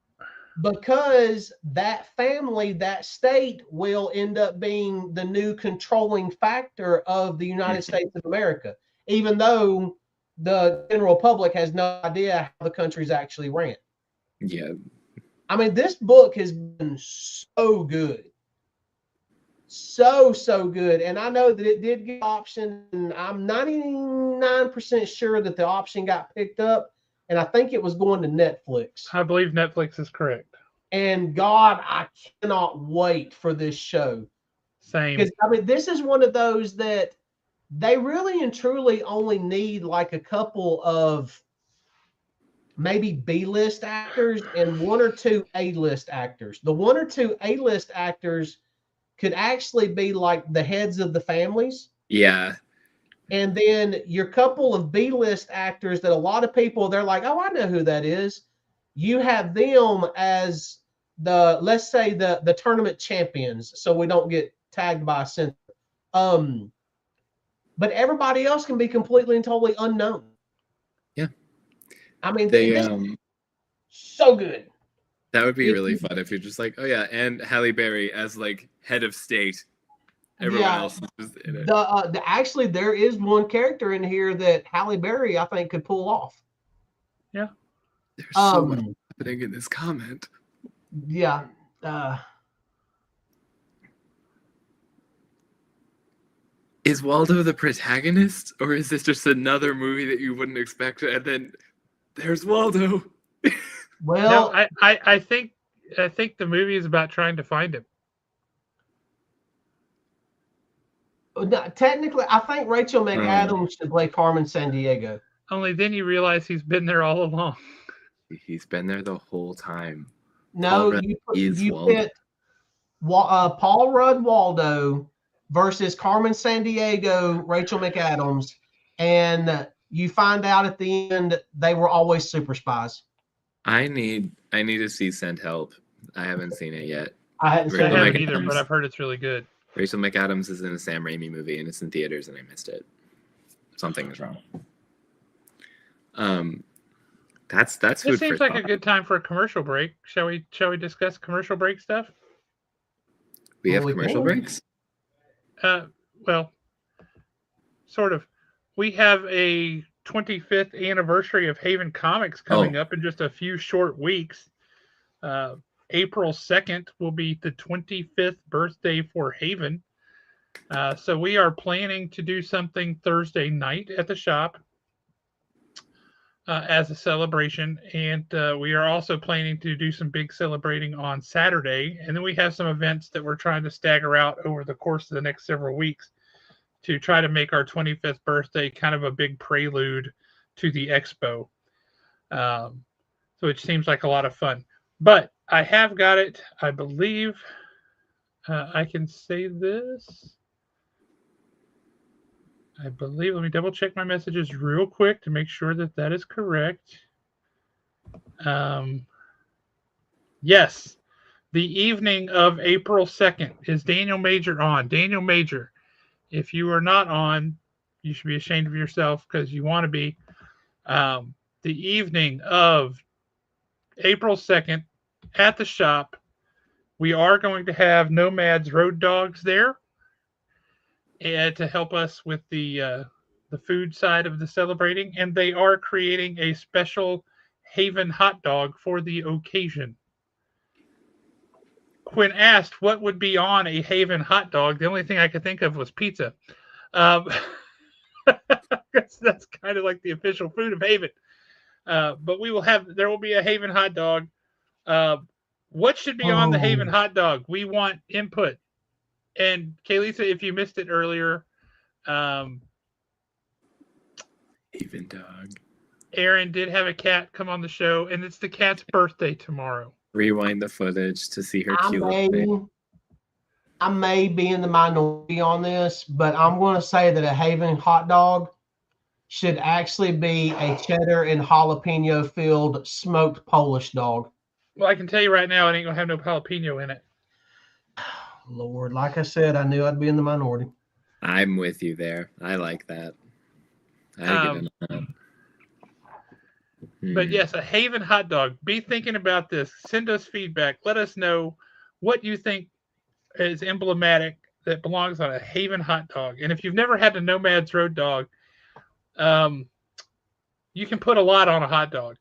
Because that family, that state will end up being the new controlling factor of the United States of America, even though the general public has no idea how the country's actually ran. Yeah. I mean, this book has been so good. So good. And I know that it did get option, and I'm 99% sure that the option got picked up. And I think it was going to Netflix. I believe Netflix is correct. And God, I cannot wait for this show. Same. Because, I mean, this is one of those that they really and truly only need like a couple of maybe B-list actors and 1 or 2 A-list actors. The 1 or 2 A-list actors could actually be like the heads of the families. Yeah. And then your couple of B-list actors that a lot of people, they're like, oh, I know who that is. You have them as let's say the tournament champions, so we don't get tagged by a censor. But everybody else can be completely and totally unknown. Yeah. I mean, this so good. That would be really fun if you're just like, oh yeah, and Halle Berry as like head of state. Everyone else is just in it. Actually, there is one character in here that Halle Berry, I think, could pull off. Yeah. There's so much happening in this comment. Yeah. Is Waldo the protagonist, or is this just another movie that you wouldn't expect? And then there's Waldo. Well, no, I think the movie is about trying to find him. Technically, I think Rachel McAdams should play Carmen Sandiego. Only then you realize he's been there all along. He's been there the whole time. No, you pit Paul Rudd Waldo versus Carmen Sandiego, Rachel McAdams, and you find out at the end they were always super spies. I need to see Send Help. I haven't seen it yet. I haven't either, but I've heard it's really good. Rachel McAdams is in a Sam Raimi movie, and it's in theaters, and I missed it. Something is wrong. That's This food seems for like a thought. good time for a commercial break. Shall we discuss commercial break stuff? We have We commercial can. breaks. Well, sort of. We have a 25th anniversary of Haven Comics coming up in just a few short weeks. Uh, April 2nd will be the 25th birthday for Haven. So we are planning to do something Thursday night at the shop as a celebration. And we are also planning to do some big celebrating on Saturday. And then we have some events that we're trying to stagger out over the course of the next several weeks to try to make our 25th birthday kind of a big prelude to the expo. So it seems like a lot of fun. But I have got it. I believe I can say this. I believe, let me double check my messages real quick to make sure that that is correct. Um, yes, the evening of April 2nd is Daniel Major on. Daniel Major, if you are not on, you should be ashamed of yourself because you want to be. Um, the evening of April 2nd at the shop, we are going to have Nomad's Road Dogs there and to help us with the food side of the celebrating, and they are creating a special Haven hot dog for the occasion. When asked what would be on a Haven hot dog, the only thing I could think of was pizza. Um, that's kind of like the official food of Haven. But there will be a Haven hot dog. Uh, what should be on the Haven hot dog? We want input. And Kaylisa, if you missed it earlier, Haven dog. Aaron did have a cat come on the show, and it's the cat's birthday tomorrow. Rewind the footage to see her I cute little face. may be in the minority on this, but I'm going to say that a Haven hot dog should actually be a cheddar and jalapeno filled smoked Polish dog. Well, I can tell you right now, it ain't gonna have no jalapeno in it. Lord, like I said, I knew I'd be in the minority. I'm with you there. I like that. I get in that. But yes, a Haven hot dog. Be thinking about this. Send us feedback. Let us know what you think is emblematic that belongs on a Haven hot dog. And if you've never had a Nomad's Road Dog, you can put a lot on a hot dog.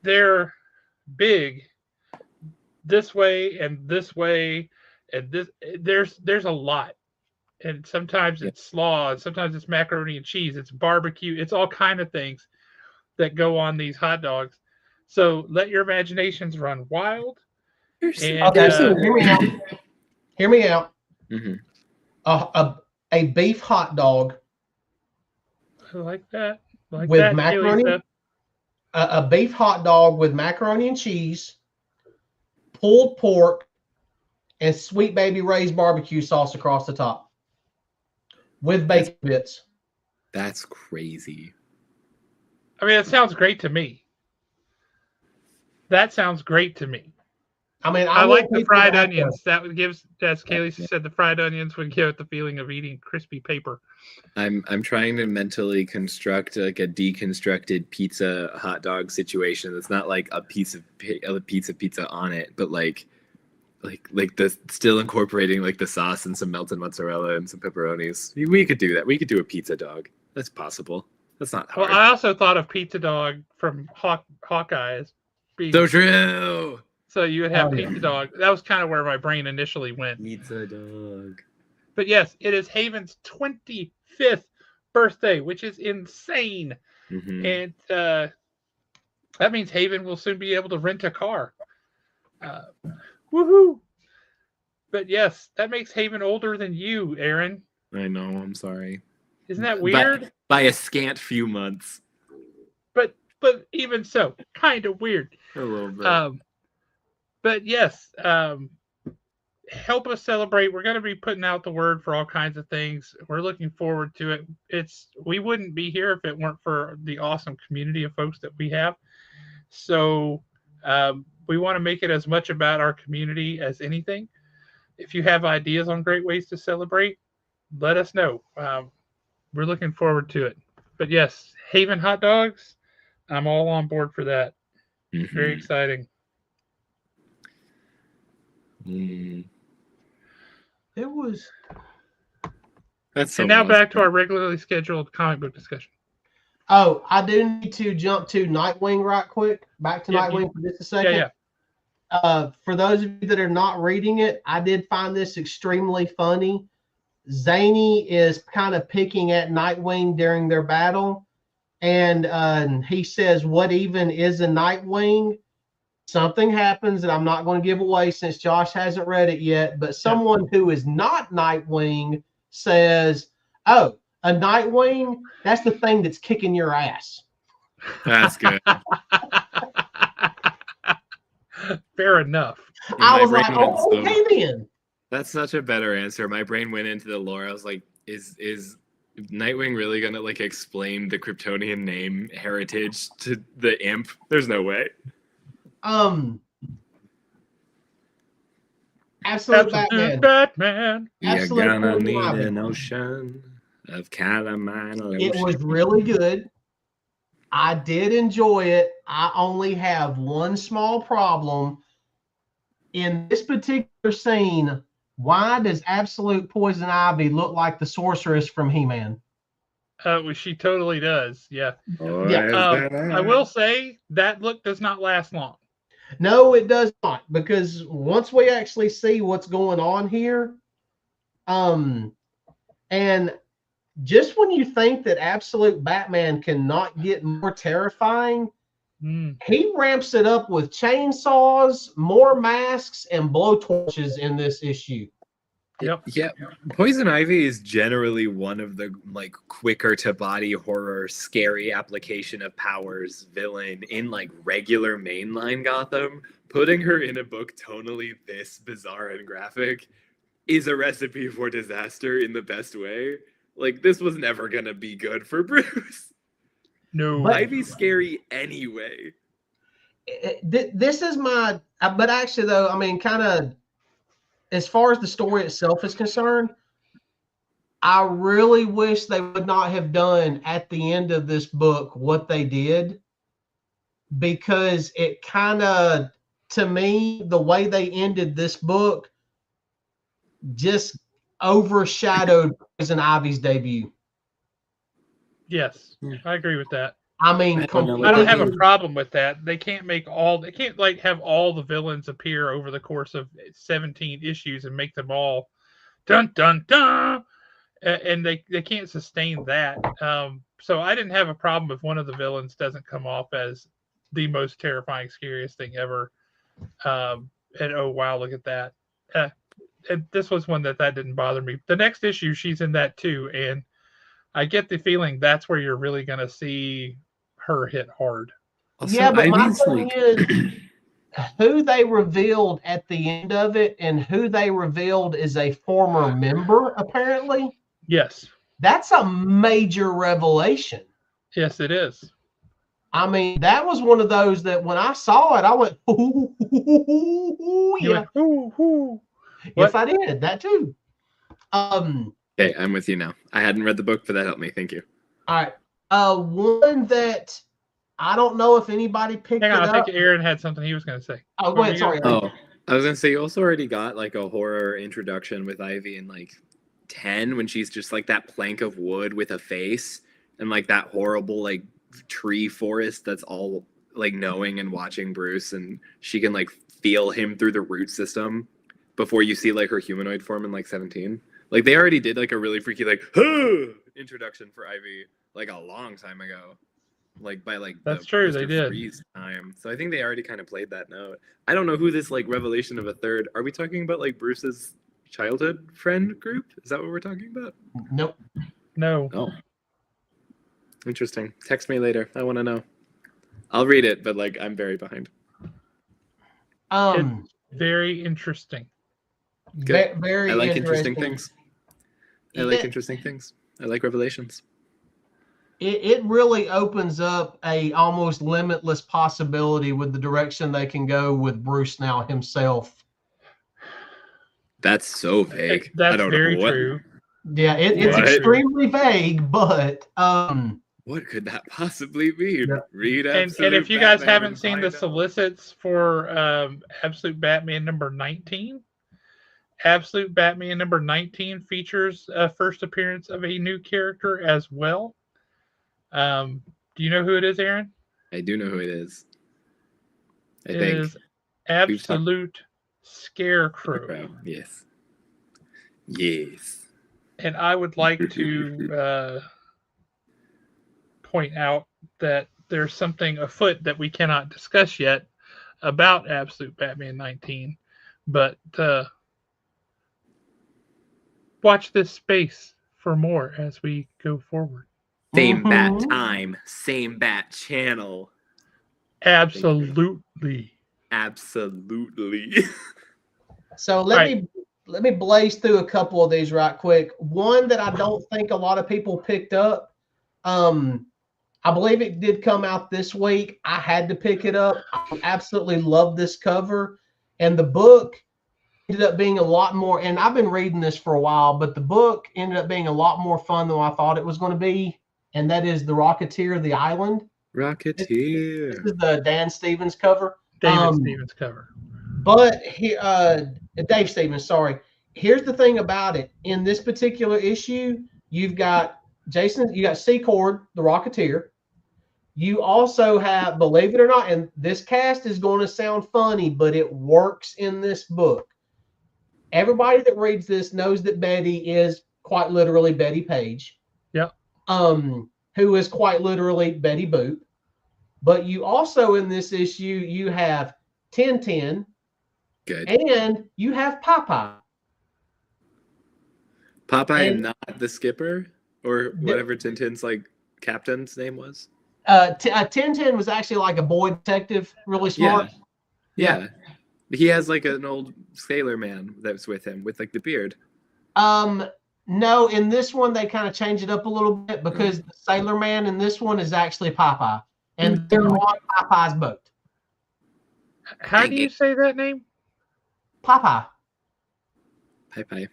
They're big this way and this way and this. There's a lot. And sometimes it's slaw, and sometimes it's macaroni and cheese, it's barbecue, it's all kind of things that go on these hot dogs. So let your imaginations run wild. Okay, so hear me out. Hear me out. Mm-hmm. A beef hot dog. I like that. Like with that, macaroni. A beef hot dog with macaroni and cheese, pulled pork, and Sweet Baby Ray's barbecue sauce across the top with bacon bits. That's crazy. I mean, it sounds great to me. That sounds great to me. I mean, I like the fried onions. That would give, as Kaylee said, the fried onions would give it the feeling of eating crispy paper. I'm trying to mentally construct like a deconstructed pizza hot dog situation. That's not like a piece of pizza on it, but like the still incorporating like the sauce and some melted mozzarella and some pepperonis. We could do that. We could do a pizza dog. That's possible. That's not hard. Well, I also thought of pizza dog from Hawkeye as being so true. So you would have pizza dog. That was kind of where my brain initially went. Pizza dog. But yes, it is Haven's 25th birthday, which is insane. Mm-hmm. And that means Haven will soon be able to rent a car. Woohoo! But yes, that makes Haven older than you, Aaron. I know. I'm sorry. Isn't that weird? By a scant few months. But even so, kind of weird. A little bit. But yes, help us celebrate. We're going to be putting out the word for all kinds of things. We're looking forward to it. We wouldn't be here if it weren't for the awesome community of folks that we have. So we want to make it as much about our community as anything. If you have ideas on great ways to celebrate, let us know. We're looking forward to it. But yes, Haven hot dogs, I'm all on board for that. Very Mhm. exciting. Mm. It was. That's so And now awesome. back to our regularly scheduled comic book discussion. Oh, I do need to jump to Nightwing right quick. Back to Yeah, Nightwing for just a Yeah, second. yeah. For those of you that are not reading it, I did find this extremely funny. Zany is kind of picking at Nightwing during their battle, and he says, "What even is a Nightwing?" Something happens that I'm not going to give away since Josh hasn't read it yet, but someone who is not Nightwing says, "Oh, a Nightwing, that's the thing that's kicking your ass." That's good. Fair enough. And I my was brain like, went "Oh, so. okay then." That's such a better answer. My brain went into the lore. I was like, is Nightwing really gonna like explain the Kryptonian name heritage to the imp? There's no way. Absolute Batman. Batman. You're Absolute gonna Poison need Ivy. an ocean of calamine lotion. It was really good. I did enjoy it. I only have one small problem. In this particular scene, why does Absolute Poison Ivy look like the sorceress from He-Man? Well, she totally does. Yeah. Oh, Yeah. is that I will say that look does not last long. No, it does not, because once we actually see what's going on here, and just when you think that Absolute Batman cannot get more terrifying, he ramps it up with chainsaws, more masks, and blowtorches in this issue. Yep. Yeah, Poison Ivy is generally one of the like quicker to body horror, scary application of powers villain in like regular mainline Gotham. Putting her in a book tonally this bizarre and graphic is a recipe for disaster in the best way. Like this was never gonna be good for Bruce. No. But Ivy's scary anyway. this is my, but actually though, I mean, kind of as far as the story itself is concerned, I really wish they would not have done at the end of this book what they did, because it kind of, to me, the way they ended this book just overshadowed Poison Ivy's debut. Yes, I agree with that. I mean, I don't know what I don't they have a do. problem with that. They can't like have all the villains appear over the course of 17 issues and make them all dun dun dun, and they can't sustain that. So I didn't have a problem if one of the villains doesn't come off as the most terrifying, scariest thing ever. And oh wow, look at that. And this was one that didn't bother me. The next issue, she's in that too, and I get the feeling that's where you're really going to see her hit hard. Also, yeah, but my Ivy's thing is, who they revealed at the end of it and who they revealed is a former member, apparently. Yes. That's a major revelation. Yes, it is. I mean, that was one of those that when I saw it, I went, ooh, You yeah. went, ooh, ooh. Yes, I did. That too. Okay, I'm with you now. I hadn't read the book, but that helped me. Thank you. All right. One that I don't know if anybody picked Hang on, it I up. think Aaron had something he was going to say. Oh, go ahead. Sorry. Oh, I was gonna say you also already got like a horror introduction with Ivy in like 10 when she's just like that plank of wood with a face and like that horrible like tree forest that's all like knowing and watching Bruce, and she can like feel him through the root system before you see like her humanoid form in like 17. Like they already did like a really freaky like introduction for Ivy like a long time ago. Like by like that's true, they did. Freeze time. So I think they already kind of played that note. I don't know who this like revelation of a third. Are we talking about like Bruce's childhood friend group? Is that what we're talking about? Nope. No. Oh. Interesting. Text me later. I want to know. I'll read it, but like I'm very behind. It's very interesting. Good. Very I like interesting things. I like interesting things. I like revelations. It really opens up a almost limitless possibility with the direction they can go with Bruce now himself. That's so vague. That's I don't very know what. true. Yeah, it's extremely vague, but what could that possibly mean? Yeah. Read And Absolute if you guys Batman haven't and seen the find out. solicits for Absolute Batman number 19, Absolute Batman number 19 features a first appearance of a new character as well. Do you know who it is, Aaron? I do know who it is. I It think is we've talked Absolute Scarecrow. about yes. Yes. And I would like to point out that there's something afoot that we cannot discuss yet about Absolute Batman 19, but watch this space for more as we go forward. Same bat time, same bat channel. Absolutely. Absolutely. So let me blaze through a couple of these right quick. One that I don't think a lot of people picked up. I believe it did come out this week. I had to pick it up. I absolutely love this cover. And the book ended up being a lot more, and I've been reading this for a while, but the book ended up being a lot more fun than I thought it was going to be. And that is The Rocketeer, The Island. Rocketeer. This is the Dan Stevens cover. David Stevens cover. But Dave Stevens, sorry. Here's the thing about it. In this particular issue, you've got Secord, the Rocketeer. You also have, believe it or not, and this cast is going to sound funny, but it works in this book. Everybody that reads this knows that Betty is quite literally Betty Page. Yep. Who is quite literally Betty Boop. But you also, in this issue, you have Tintin. Good. And you have Popeye. Popeye and not the skipper or whatever Tintin's like captain's name was. Tintin was actually like a boy detective, really smart. Yeah. He has like an old sailor man that's with him with like the beard. No, in this one they kind of change it up a little bit because the sailor man in this one is actually Popeye, and they're on Popeye's boat. How do you say that name? Popeye. Popeye.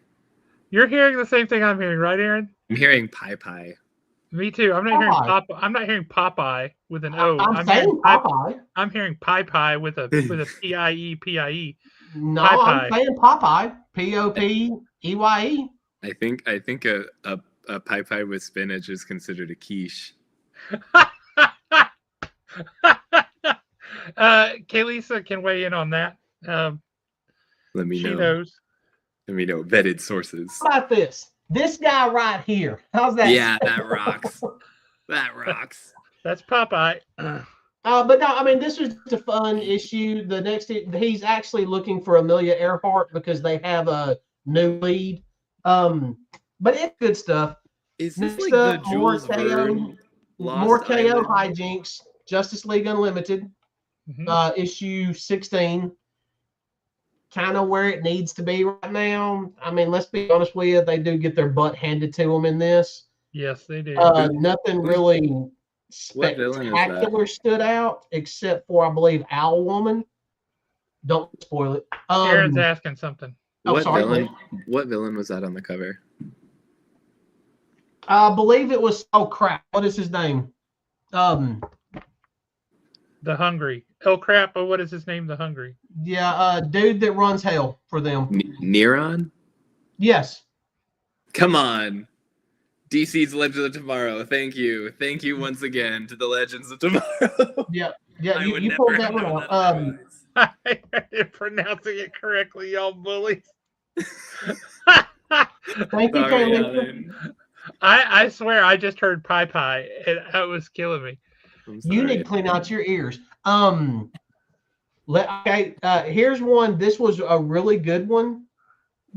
You're hearing the same thing I'm hearing, right, Aaron? I'm hearing Popeye. Me too. I'm not hearing Popeye. I'm not hearing Popeye with an O. I'm saying Popeye. I'm hearing Pie with a P-I-E. No, Popeye. I'm saying Popeye. Popeye. I think a pie with spinach is considered a quiche. Kaylisa can weigh in on that. Let me know. She knows. Let me know. Vetted sources. How about this? This guy right here. How's that? Yeah, that rocks. That rocks. That's Popeye. But no, I mean, this was just a fun issue. The next, he's actually looking for Amelia Earhart because they have a new lead. But it's good stuff. Is this Next like up, the Jules Verne more Lost KO Island? hijinks. Justice League Unlimited, issue 16. Kind of where it needs to be right now. I mean, let's be honest with you, they do get their butt handed to them in this. Yes, they do. Nothing really What villain is that? spectacular stood out except for, I believe, Owl Woman. Don't spoil it. Aaron's asking something. What villain was that on the cover? I believe it was. Oh crap! What is his name? The Hungry. Oh crap! Oh, what is his name? The Hungry. Yeah, dude that runs hell for them. Neron? Yes. Come on. DC's Legends of Tomorrow. Thank you once again to the Legends of Tomorrow. Yeah. You pulled that one out. I'm pronouncing it correctly, y'all bullies. Thank you, Kaylee. I swear I just heard pie, and that was killing me. You need to clean out your ears. Here's one. This was a really good one,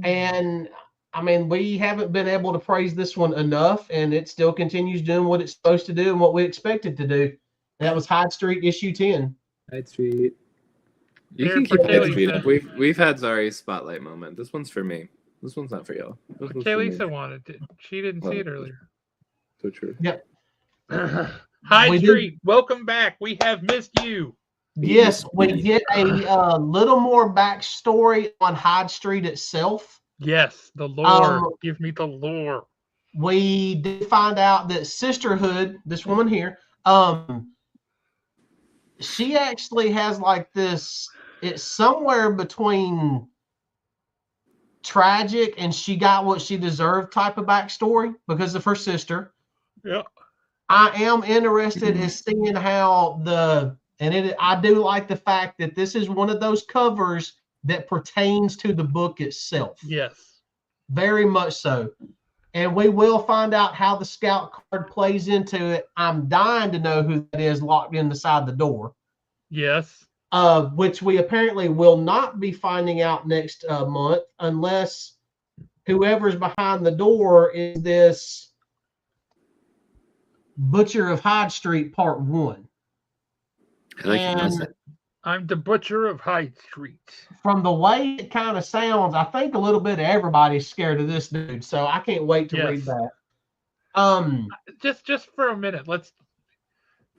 and I mean, we haven't been able to praise this one enough, and it still continues doing what it's supposed to do and what we expect it to do. That was Hyde Street issue 10. Hyde Street. You Here can keep for Hyde Kaylee. Street up. We've had Zari's spotlight moment. This one's for me. This one's not for y'all. This one's for me. Kaylisa wanted it. She didn't see it earlier. So true. Yep. Hyde Street, welcome back. We have missed you. Yes, we get a little more backstory on Hyde Street itself. Yes, the lore. Give me the lore. We did find out that Sisterhood, this woman here, she actually has like this, it's somewhere between tragic and she got what she deserved type of backstory because of her sister. Yeah. I am interested in seeing how I do like the fact that this is one of those covers that pertains to the book itself. Yes. Very much so. And we will find out how the scout card plays into it. I'm dying to know who that is locked in the side of the door. Yes. Which we apparently will not be finding out next month unless whoever's behind the door is this Butcher of Hyde Street Part 1. I like it. I'm the Butcher of Hyde Street. From the way it kind of sounds, I think a little bit of everybody's scared of this dude. So I can't wait to read that. Just for a minute,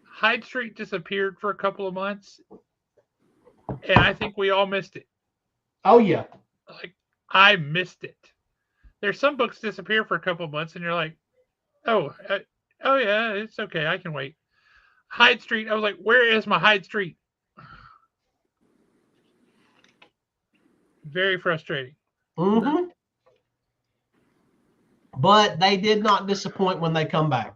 Hyde Street disappeared for a couple of months, and I think we all missed it. Oh yeah, like I missed it. There's some books disappear for a couple of months, and you're like, oh yeah, it's okay, I can wait. Hyde Street, I was like, where is my Hyde Street? Very frustrating. Mm-hmm. But they did not disappoint when they come back.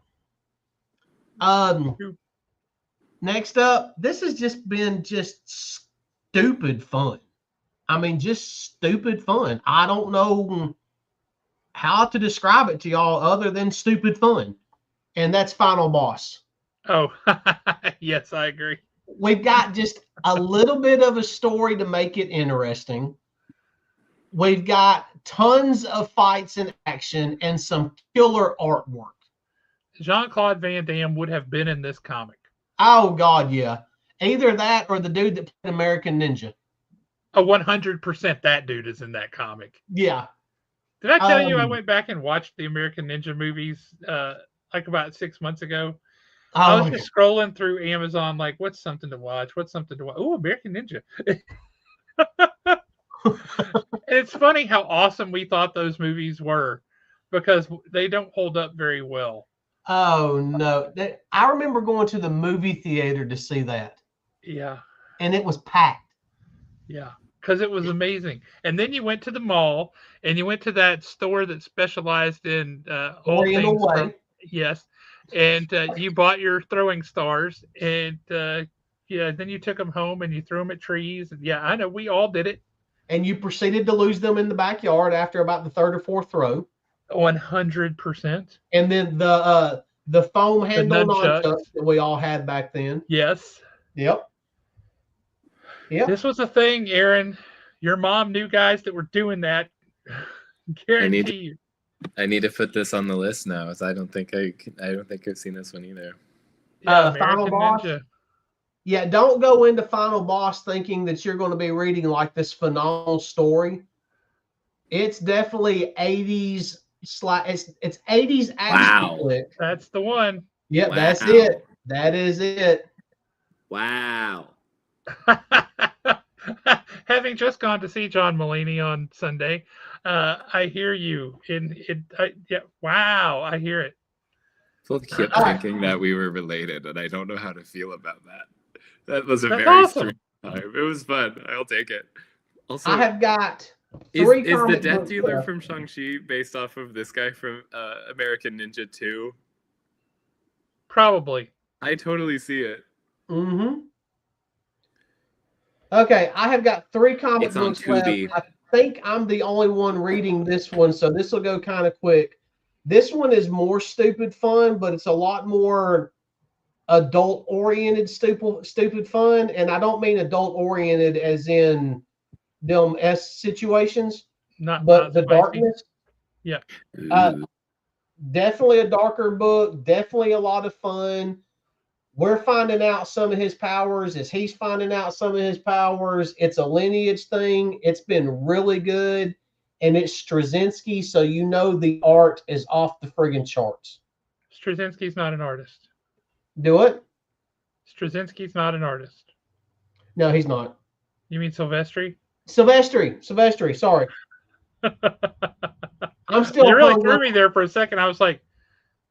Next up, this has just been stupid fun. I mean, just stupid fun. I don't know how to describe it to y'all other than stupid fun. And that's Final Boss. Oh, yes, I agree. We've got just a little bit of a story to make it interesting. We've got tons of fights and action and some killer artwork. Jean-Claude Van Damme would have been in this comic. Oh, God, yeah. Either that or the dude that played American Ninja. 100% that dude is in that comic. Yeah. Did I tell you I went back and watched the American Ninja movies like about 6 months ago? I was just scrolling through Amazon like, what's something to watch? Oh, American Ninja. It's funny how awesome we thought those movies were because they don't hold up very well. Oh, no. I remember going to the movie theater to see that. Yeah. And it was packed. Yeah, because it was amazing. And then you went to the mall and you went to that store that specialized in all things. Yes. And you bought your throwing stars and then you took them home and you threw them at trees. And yeah, I know we all did it. And you proceeded to lose them in the backyard after about the third or fourth throw. 100%. And then the foam handle nunchucks that we all had back then. Yes. Yep. This was a thing, Aaron. Your mom knew guys that were doing that. Guarantee you. I need to put this on the list now, as I don't think I've seen this one either. Final Boss. Ninja. Yeah, don't go into Final Boss thinking that you're going to be reading like this phenomenal story. It's definitely 80s. It's 80s action flick. That's the one. Yep, wow. That's it. That is it. Wow. Having just gone to see John Mulaney on Sunday, I hear you. Wow, I hear it. I kept thinking that we were related, and I don't know how to feel about that. That was That's very awesome. Strange time. It was fun. I'll take it. Also, I have got is the Death Dealer from Shang-Chi based off of this guy from American Ninja 2? Probably. I totally see it. Mm-hmm. Okay, I have got 3 comic books left. I think I'm the only one reading this one, so this will go kind of quick. This one is more stupid fun, but it's a lot more adult-oriented stupid fun, and I don't mean adult-oriented as in them situations, but the darkness. Yeah. Definitely a darker book. Definitely a lot of fun. We're finding out some of his powers as he's finding out some of his powers. It's a lineage thing. It's been really good. And it's Straczynski, so you know the art is off the friggin' charts. Straczynski's not an artist. Do it? Straczynski's not an artist. No, he's not. You mean Silvestri? Silvestri, sorry. I'm still You really hung threw up. me there for a second. I was like,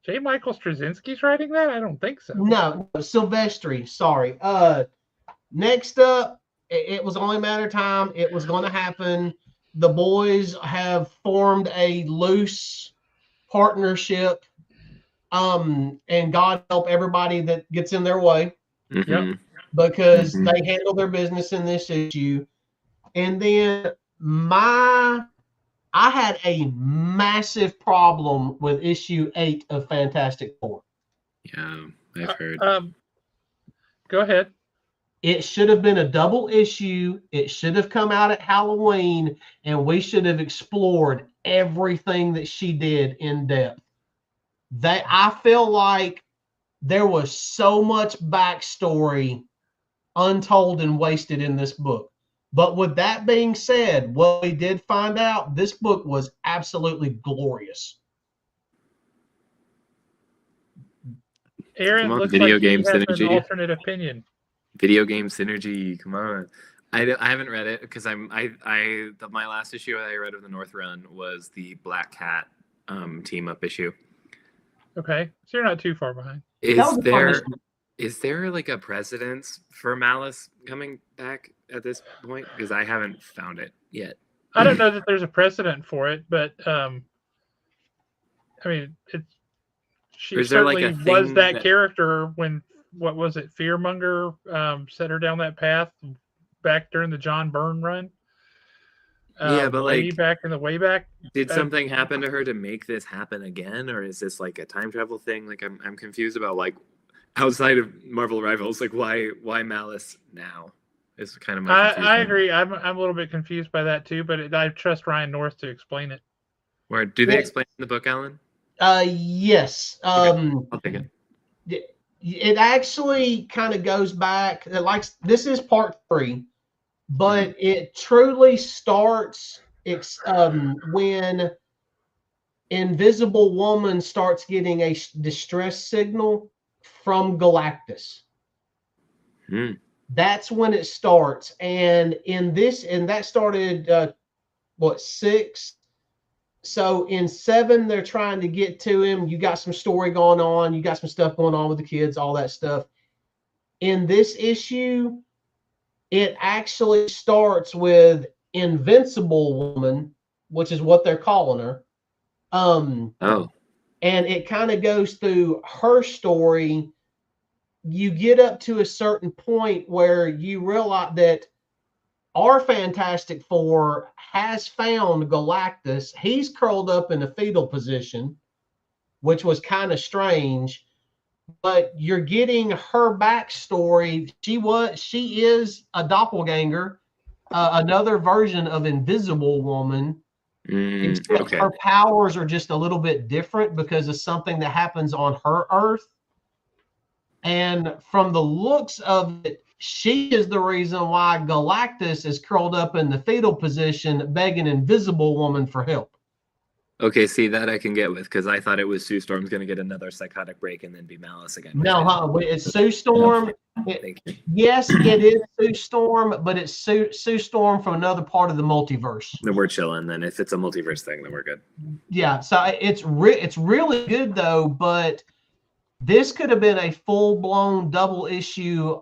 J. Michael Straczynski's writing that? I don't think so. No, Silvestri. Sorry. Next up, it was only a matter of time. It was going to happen. The boys have formed a loose partnership. And God help everybody that gets in their way Mhm. because Mhm. they handle their business in this issue. And then I had a massive problem with issue 8 of Fantastic Four. Yeah, I've heard. Go ahead. It should have been a double issue. It should have come out at Halloween, and we should have explored everything that she did in depth. That I feel like there was so much backstory untold and wasted in this book. But with that being said, what we did find out, this book was absolutely glorious. Aaron Come on, looks video like he game has an synergy. alternate opinion. Video game synergy. Come on. I haven't read it because my last issue I read of the North Run was the Black Cat team up issue. Okay, so you're not too far behind. Is there like a precedence for Malice coming back at this point? Because I haven't found it yet. I don't know that there's a precedent for it, but I mean, she certainly was that character when, what was it, Fearmonger set her down that path back during the John Byrne run. Yeah, but way like back in the way back. Did something happen to her to make this happen again, or is this like a time travel thing? Like I'm confused about like outside of Marvel Rivals, like why Malice now is kind of my confusion. I agree. I'm a little bit confused by that too, but I trust Ryan North to explain it. Where do they explain in the book, Alan? Yes. Okay, I'll take it. It actually kind of goes back. Like this is part 3, but it truly starts when Invisible Woman starts getting a distress signal from Galactus. That's when it starts, and that started 6. So in 7, they're trying to get to him. You got some story going on. You got some stuff going on with the kids, all that stuff. In this issue, it actually starts with Invincible Woman, which is what they're calling her. And it kind of goes through her story. You get up to a certain point where you realize that our Fantastic Four has found Galactus. He's curled up in a fetal position, which was kind of strange. But you're getting her backstory. She is a doppelganger, another version of Invisible Woman. Except her powers are just a little bit different because of something that happens on her Earth. And from the looks of it, she is the reason why Galactus is curled up in the fetal position, begging Invisible Woman for help. Okay, see, that I can get with, because I thought it was Sue Storm's going to get another psychotic break and then be Malice again. No, it's Sue Storm. Yes, it is Sue Storm, but it's Sue Storm from another part of the multiverse. Then we're chilling. Then if it's a multiverse thing, then we're good. Yeah, so it's really good though, but this could have been a full-blown double issue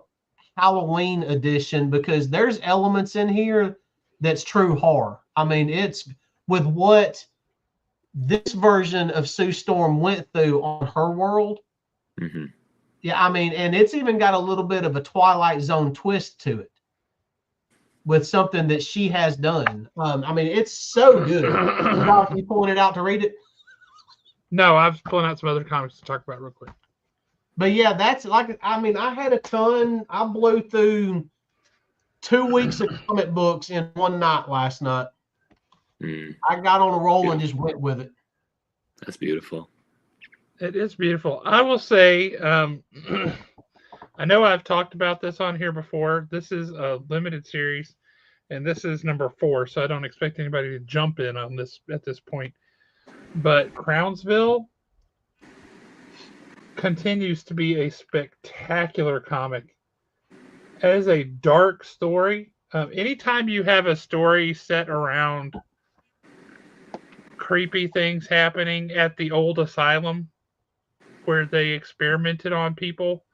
Halloween edition because there's elements in here that's true horror. I mean, it's with what this version of Sue Storm went through on her world. Yeah, I mean, and it's even got a little bit of a Twilight Zone twist to it with something that she has done. I mean, it's so good. You pulling it out to read it? No, I was pulling out some other comics to talk about real quick. But yeah, that's like, I mean, I had a ton. I blew through 2 weeks of comic books in one night last night. I got on a roll and just went with it. That's beautiful. It is beautiful. I will say, I know I've talked about this on here before. This is a limited series, and this is number 4, so I don't expect anybody to jump in on this at this point. But Crownsville continues to be a spectacular comic. It is a dark story. Anytime you have a story set around creepy things happening at the old asylum where they experimented on people.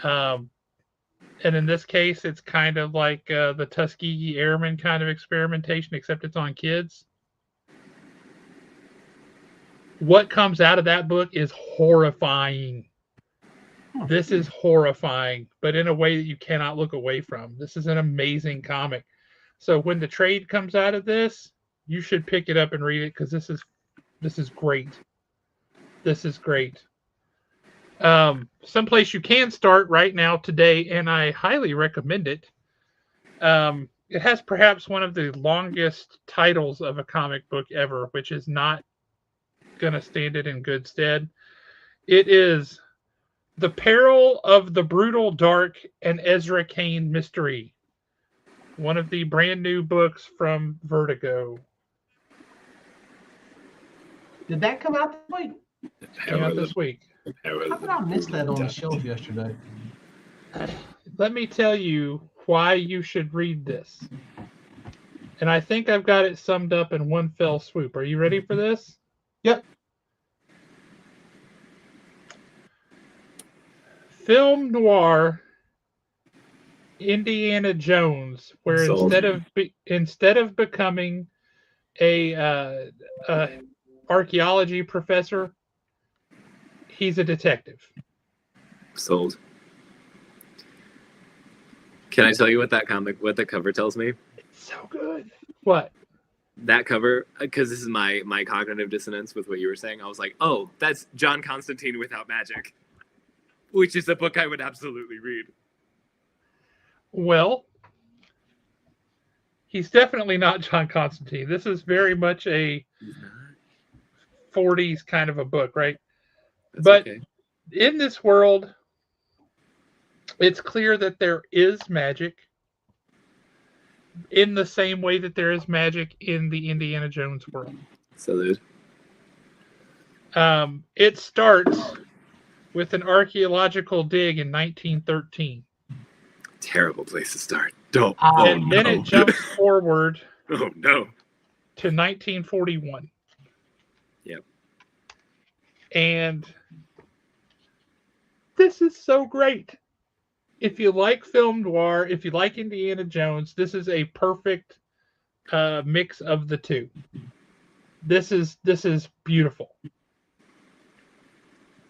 Um, and in this case, it's kind of like the Tuskegee Airmen kind of experimentation, except it's on kids. What comes out of that book is horrifying. This is horrifying, but in a way that you cannot look away from. This is an amazing comic. So when the trade comes out of this, you should pick it up and read it because this is great. This is great. Someplace you can start right now today, and I highly recommend it. It has perhaps one of the longest titles of a comic book ever, which is not going to stand it in good stead. It is The Peril of the Brutal Dark and Ezra Kane Mystery, one of the brand new books from Vertigo. Did that come out this week? Came out this week. How did I miss that on the shelf yesterday? Let me tell you why you should read this. And I think I've got it summed up in one fell swoop. Are you ready for this? Yep. Film noir Indiana Jones, where instead of becoming a archaeology professor, he's a detective. Sold. Can I tell you what the cover tells me? It's so good. What? That cover, because this is my cognitive dissonance with what you were saying. I was like, oh, that's John Constantine without magic, which is a book I would absolutely read. Well, he's definitely not John Constantine. This is very much a 40s kind of a book, right? That's but okay. In this world, it's clear that there is magic in the same way that there is magic in the Indiana Jones world. Salute. It starts with an archaeological dig in 1913. Terrible place to start. Don't. And then it jumps forward Oh, no. to 1941. Yep. And this is so great. If you like film noir, if you like Indiana Jones, this is a perfect mix of the two. This is beautiful.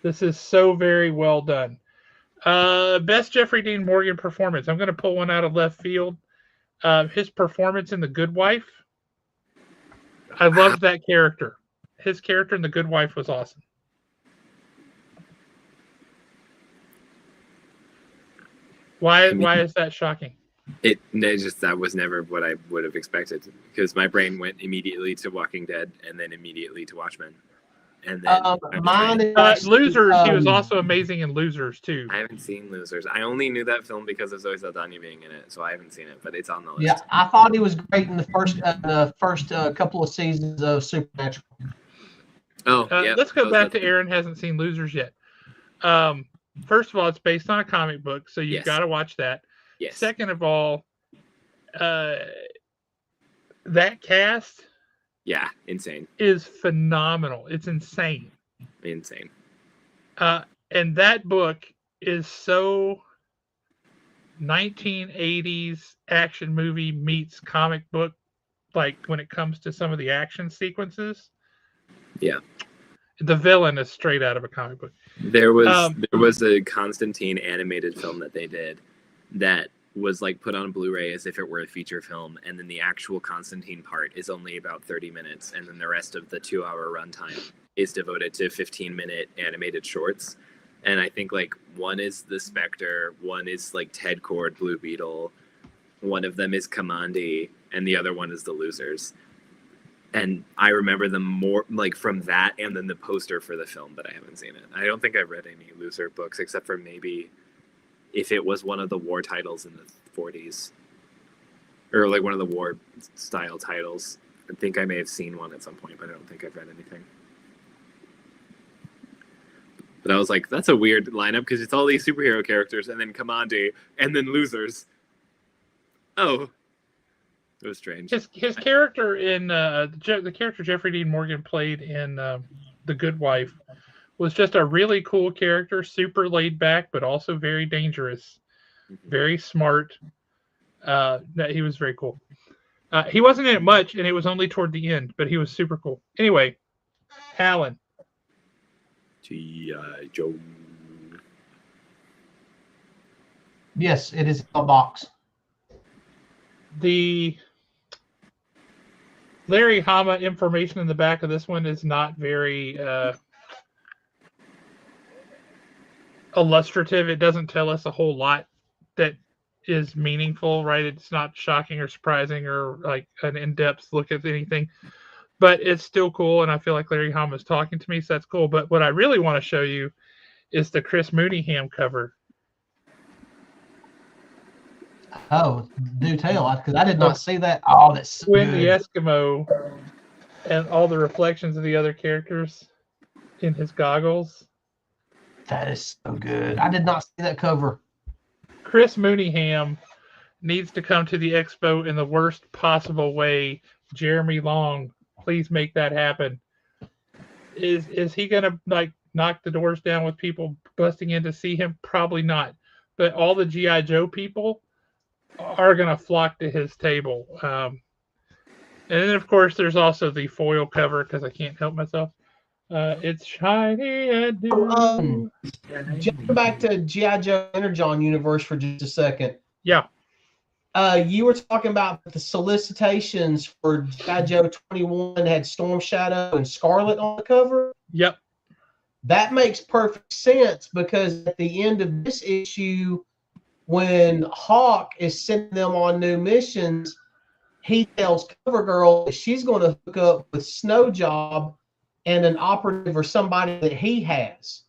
This is so very well done. Best Jeffrey Dean Morgan performance. I'm going to pull one out of left field. His performance in The Good Wife. I loved that character. His character in The Good Wife was awesome. Why is that shocking? That was never what I would have expected, because my brain went immediately to Walking Dead and then immediately to Watchmen. And then Losers, he was also amazing in Losers too. I haven't seen Losers. I only knew that film because of Zoe Saldana being in it, so I haven't seen it, but it's on the list. Yeah, I thought he was great in the first couple of seasons of Supernatural. Oh, yeah. Let's go back to Aaron hasn't seen Losers yet. First of all, it's based on a comic book, so you've got to watch that. Yes. Second of all, that cast, insane, is phenomenal. It's insane. Insane. And that book is so 1980s action movie meets comic book, like when it comes to some of the action sequences. Yeah. The villain is straight out of a comic book. There was a Constantine animated film that they did that was like put on Blu-ray as if it were a feature film, and then the actual Constantine part is only about 30 minutes, and then the rest of the 2-hour runtime is devoted to 15-minute animated shorts. And I think like one is the Spectre, one is like Ted Kord, Blue Beetle, one of them is Kamandi, and the other one is the Losers. And I remember them more like from that, and then the poster for the film, but I haven't seen it. I don't think I've read any Loser books except for maybe if it was one of the war titles in the 40s, or like one of the war style titles. I think I may have seen one at some point, but I don't think I've read anything. But I was like, that's a weird lineup because it's all these superhero characters and then Kamandi and then Losers. Oh, It was strange. His character in the character Jeffrey Dean Morgan played in The Good Wife was just a really cool character, super laid back, but also very dangerous, very smart. He was very cool. He wasn't in it much, and it was only toward the end, but he was super cool. Anyway, Alan. G.I. Joe. Yes, it is a box. The Larry Hama information in the back of this one is not very illustrative. It doesn't tell us a whole lot that is meaningful, right? It's not shocking or surprising or like an in-depth look at anything, but it's still cool. And I feel like Larry Hama is talking to me, so that's cool. But what I really want to show you is the Chris Mooneyham cover. Oh, do tell, because I did not see that. Oh, that's so When good. the Eskimo and all the reflections of the other characters in his goggles. That is so good. I did not see that cover. Chris Mooneyham needs to come to the expo in the worst possible way. Jeremy Long, please make that happen. Is he gonna like knock the doors down with people busting in to see him? Probably not. But all the G.I. Joe people are gonna flock to his table. And then of course there's also the foil cover because I can't help myself. It's shiny and new. Jumping back to G.I. Joe Energon universe for just a second. Yeah. You were talking about the solicitations for G.I. Joe 21 had Storm Shadow and Scarlet on the cover. Yep. That makes perfect sense because at the end of this issue, when Hawk is sending them on new missions, he tells CoverGirl that she's going to hook up with Snow Job and an operative or somebody that he has.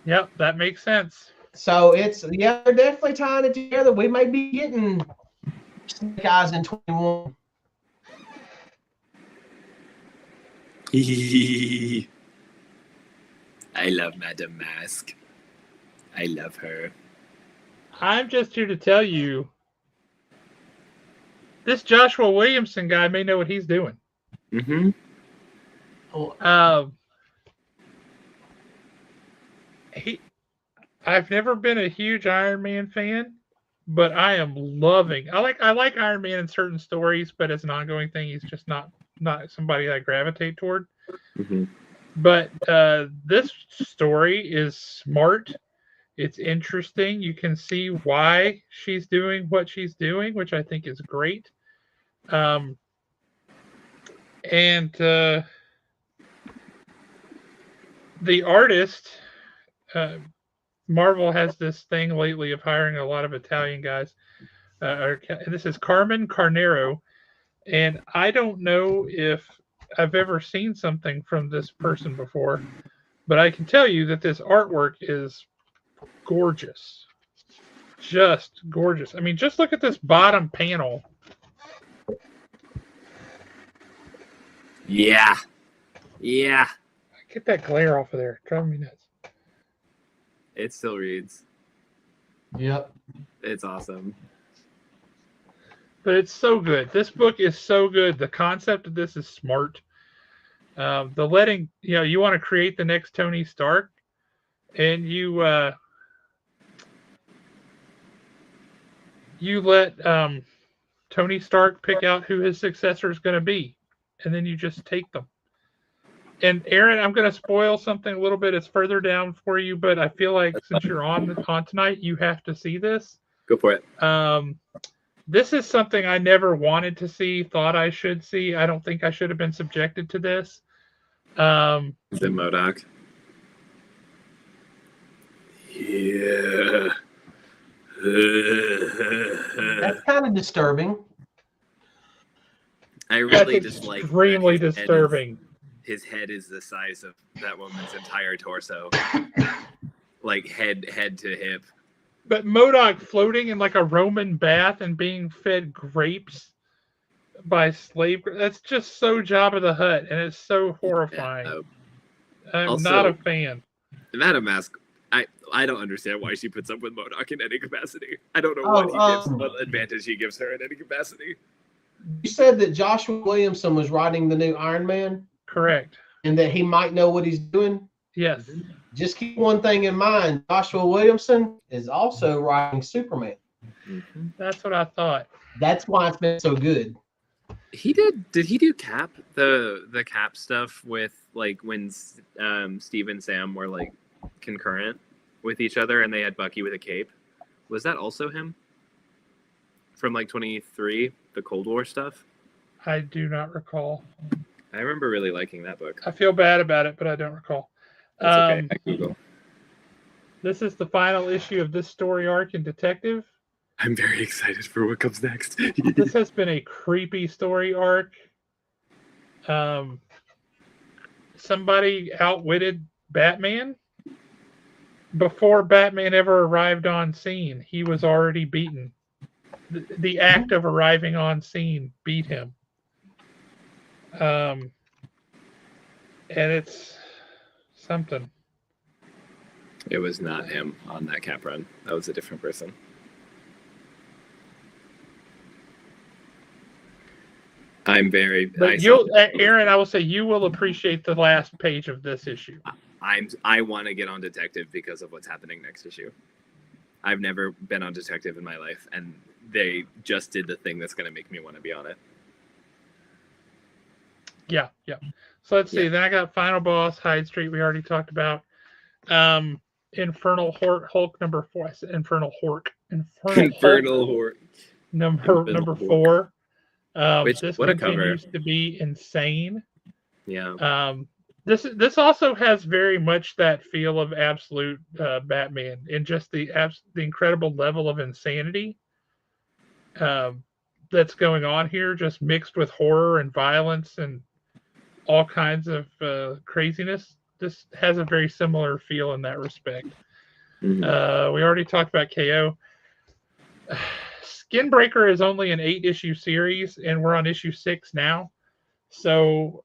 Yep, that makes sense. So it's, yeah, they're definitely tying it together. We may be getting Snake Eyes in 21. I love Madame Mask. I love her. I'm just here to tell you, this Joshua Williamson guy may know what he's doing. Mm-hmm. I've never been a huge Iron Man fan, but I am loving. I like Iron Man in certain stories, but as an ongoing thing, he's just not somebody I gravitate toward. Mm-hmm. But this story is smart. It's interesting. You can see why she's doing what she's doing, which I think is great. And the artist, Marvel has this thing lately of hiring a lot of Italian guys. This is Carmen Carnero, and I don't know if I've ever seen something from this person before, but I can tell you that this artwork is gorgeous. Just gorgeous. I mean, just look at this bottom panel. Yeah. Yeah. Get that glare off of there. Driving me nuts. It still reads. Yep. It's awesome. But it's so good. This book is so good. The concept of this is smart. The letting, you want to create the next Tony Stark, and you let Tony Stark pick out who his successor is going to be, and then you just take them. And Aaron, I'm going to spoil something a little bit. It's further down for you, but I feel like since you're on tonight, you have to see this. Go for it. This is something I never wanted to see, thought I should see. I don't think I should have been subjected to this. Is it MODOK? Yeah. That's kind of disturbing. I really That's dislike extremely disturbing. His head is the size of that woman's entire torso, like head to hip. But MODOK floating in like a Roman bath and being fed grapes by that's just so Jabba the Hutt, and it's so horrifying. I'm Also, not a fan. Madame Mask, I don't understand why she puts up with MODOK in any capacity. I don't know what advantage he gives her in any capacity. You said that Joshua Williamson was writing the new Iron Man? Correct. And that he might know what he's doing? Yes. Just keep one thing in mind. Joshua Williamson is also writing Superman. Mm-hmm. That's what I thought. That's why it's been so good. He did he do Cap, the Cap stuff with like when Steve and Sam were like concurrent with each other and they had Bucky with a cape? Was that also him? From like 23, the Cold War stuff? I do not recall. I remember really liking that book. I feel bad about it, but I don't recall. That's okay. I Google. This is the final issue of this story arc in Detective. I'm very excited for what comes next. This has been a creepy story arc. Somebody outwitted Batman. Before Batman ever arrived on scene, he was already beaten. The act of arriving on scene beat him. And it's something. It was not him on that Cap run. That was a different person. I'm very. But Aaron, I will say you will appreciate the last page of this issue. I want to get on Detective because of what's happening next issue. I've never been on Detective in my life, and they just did the thing that's going to make me want to be on it. Yeah. So let's see. Then I got Final Boss, Hyde Street. We already talked about. Infernal Hulk number 4. I said Infernal Hulk. Infernal Hulk. Number 4. This what a continues cover. to be insane. Yeah. This also has very much that feel of absolute Batman and just the incredible level of insanity that's going on here, just mixed with horror and violence and all kinds of craziness. This has a very similar feel in that respect. Mm-hmm. We already talked about KO. Skinbreaker is only an 8-issue series, and we're on issue 6 now. So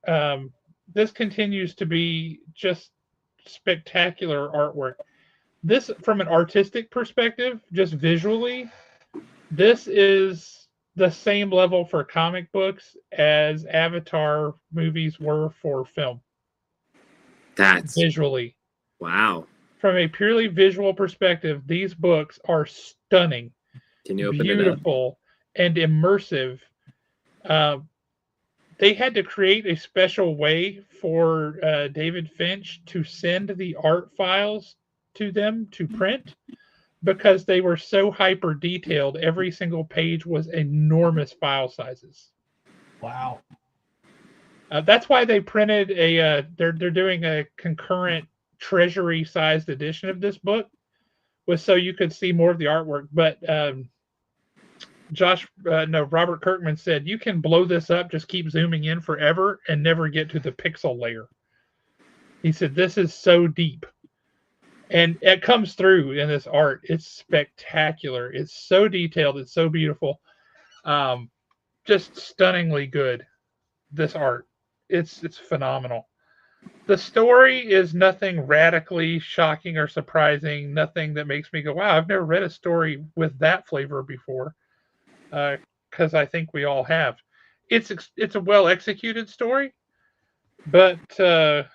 this continues to be just spectacular artwork. This, from an artistic perspective, just visually, this is the same level for comic books as Avatar movies were for film. That's visually. Wow. From a purely visual perspective, these books are stunning. Can you open beautiful it up? And immersive. They had to create a special way for David Finch to send the art files to them to print because they were so hyper detailed. Every single page was enormous file sizes. Wow. That's why they printed a. They're doing a concurrent treasury sized edition of this book, was so you could see more of the artwork. But Robert Kirkman said you can blow this up, just keep zooming in forever and never get to the pixel layer. He said this is so deep, and it comes through in this art. It's spectacular. It's so detailed. It's so beautiful. Just stunningly good. This art. It's phenomenal. The story is nothing radically shocking or surprising. Nothing that makes me go, wow, I've never read a story with that flavor before. Because I think we all have. It's a well executed story, but the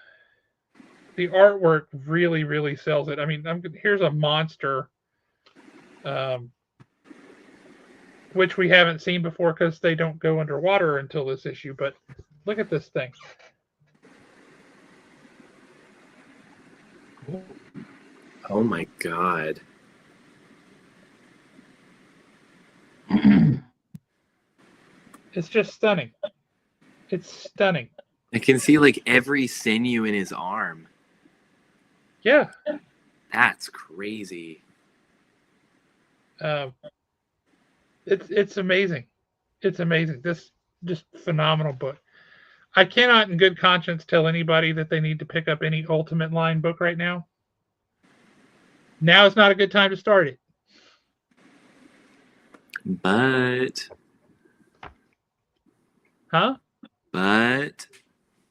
artwork really, really sells it. I mean, here's a monster, which we haven't seen before because they don't go underwater until this issue. But look at this thing. Oh my god. It's just stunning. It's stunning. I can see like every sinew in his arm. Yeah. That's crazy. It's amazing. It's amazing. This just phenomenal book. I cannot in good conscience tell anybody that they need to pick up any Ultimate Line book right now. Now is not a good time to start it. But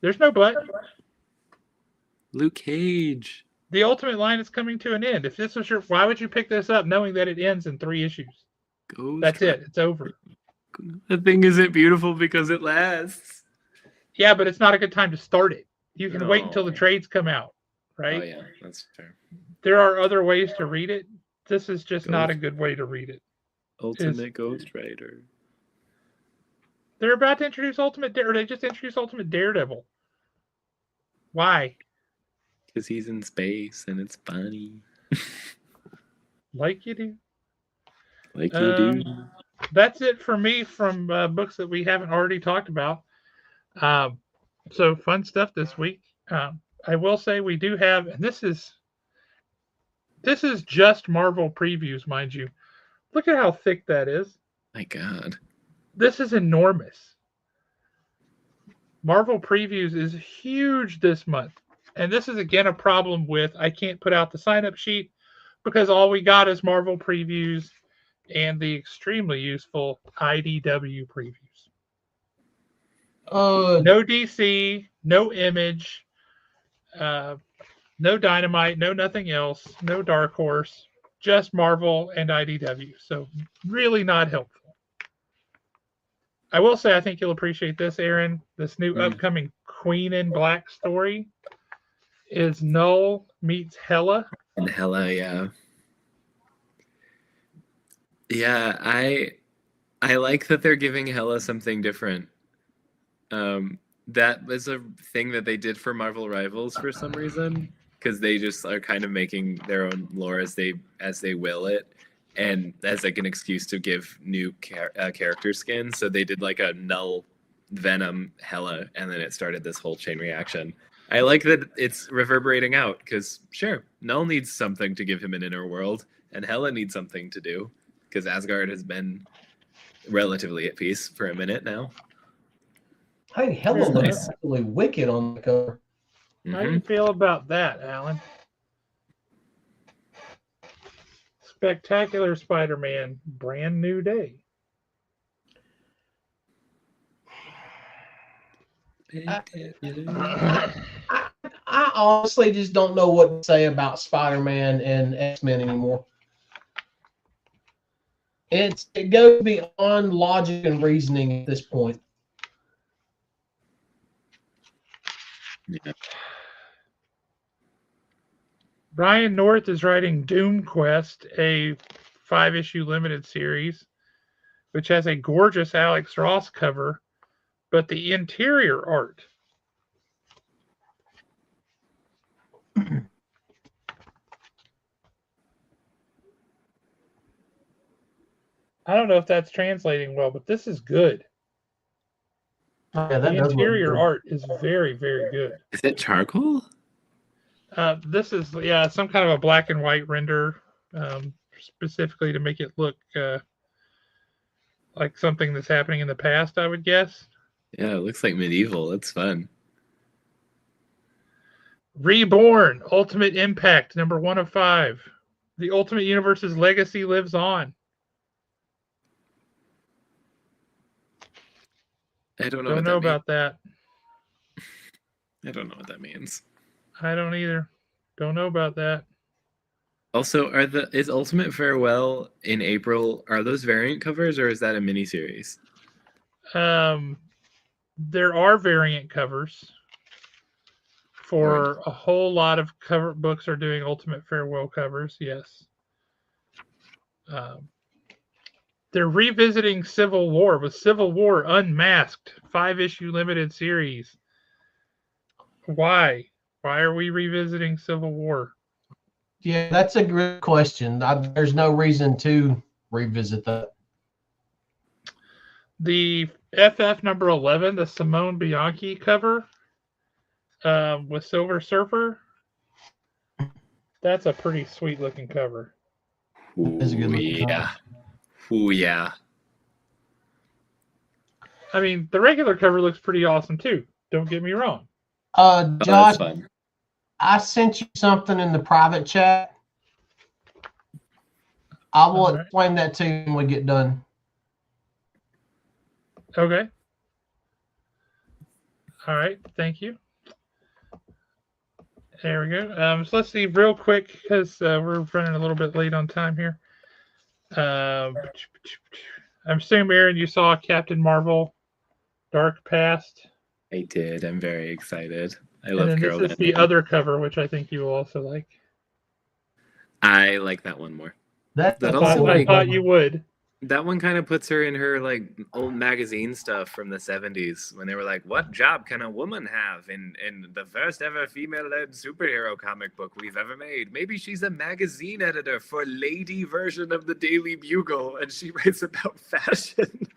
there's no but. Luke Cage. The Ultimate line is coming to an end. If this was why would you pick this up knowing that it ends in 3 issues? That's it. It's over. The thing isn't beautiful because it lasts. Yeah, but it's not a good time to start it. You can wait until the trades come out, right? Oh yeah, that's fair. There are other ways to read it. This is just not a good way to read it. Ultimate Ghost Rider. They're about to introduce Ultimate Dare. They just introduced Ultimate Daredevil. Why? Because he's in space and it's funny. Like you do. Like you do. That's it for me from books that we haven't already talked about. So fun stuff this week. I will say we do have, and this is just Marvel previews, mind you. Look at how thick that is. My God. This is enormous. Marvel previews is huge this month. And this is again a problem with I can't put out the sign-up sheet because all we got is Marvel previews and the extremely useful IDW previews. No DC, no Image, no Dynamite, no nothing else, no Dark Horse, just Marvel and IDW. So really not helpful. I will say I think you'll appreciate this, Aaron. This new upcoming Queen in Black story is Null meets Hela. And Hela, yeah. Yeah, I like that they're giving Hela something different. That was a thing that they did for Marvel Rivals for some reason, because they just are kind of making their own lore as they will it, and as like an excuse to give new character skins. So they did like a Null Venom Hela, and then it started this whole chain reaction. I like that it's reverberating out because sure, Null needs something to give him an inner world, and Hela needs something to do because Asgard has been relatively at peace for a minute now. Hey, Hela looks really wicked on the cover. How do you feel about that, Alan? Spectacular Spider-Man, brand new day. I honestly just don't know what to say about Spider-Man and X-Men anymore. It goes beyond logic and reasoning at this point. Yeah. Brian North is writing Doom Quest, a 5-issue limited series, which has a gorgeous Alex Ross cover, but the interior art. I don't know if that's translating well, but this is good. Yeah, the interior art is very, very good. Is it charcoal? This is some kind of a black and white render, specifically to make it look like something that's happening in the past, I would guess. Yeah, it looks like medieval. It's fun. Reborn, Ultimate Impact, number 1 of 5. The Ultimate Universe's legacy lives on. I don't know about that. I don't know what that means. I don't either. Don't know about that. Also, is Ultimate Farewell in April? Are those variant covers or is that a miniseries? There are variant covers for a whole lot of cover books are doing Ultimate Farewell covers. Yes. They're revisiting Civil War with Civil War Unmasked, 5-issue limited series. Why? Why are we revisiting Civil War? Yeah, that's a good question. There's no reason to revisit that. The FF number 11, the Simone Bianchi cover with Silver Surfer, that's a pretty sweet looking cover. That's a good looking cover. Ooh, yeah. I mean, the regular cover looks pretty awesome too. Don't get me wrong. Josh, I sent you something in the private chat. I will explain that to you when we get done. Okay. All right. Thank you. There we go. So let's see real quick because we're running a little bit late on time here. I'm assuming, Aaron, you saw Captain Marvel Dark Past. I did. I'm very excited. I And love then Carol this is the Danvers. other cover, which I think you will also like. I like that one more. That That I also like thought you would. that one kind of puts her in her like old magazine stuff from the 70s when they were like, what job can a woman have in the first ever female-led superhero comic book we've ever made? Maybe she's a magazine editor for lady version of the Daily Bugle and she writes about fashion.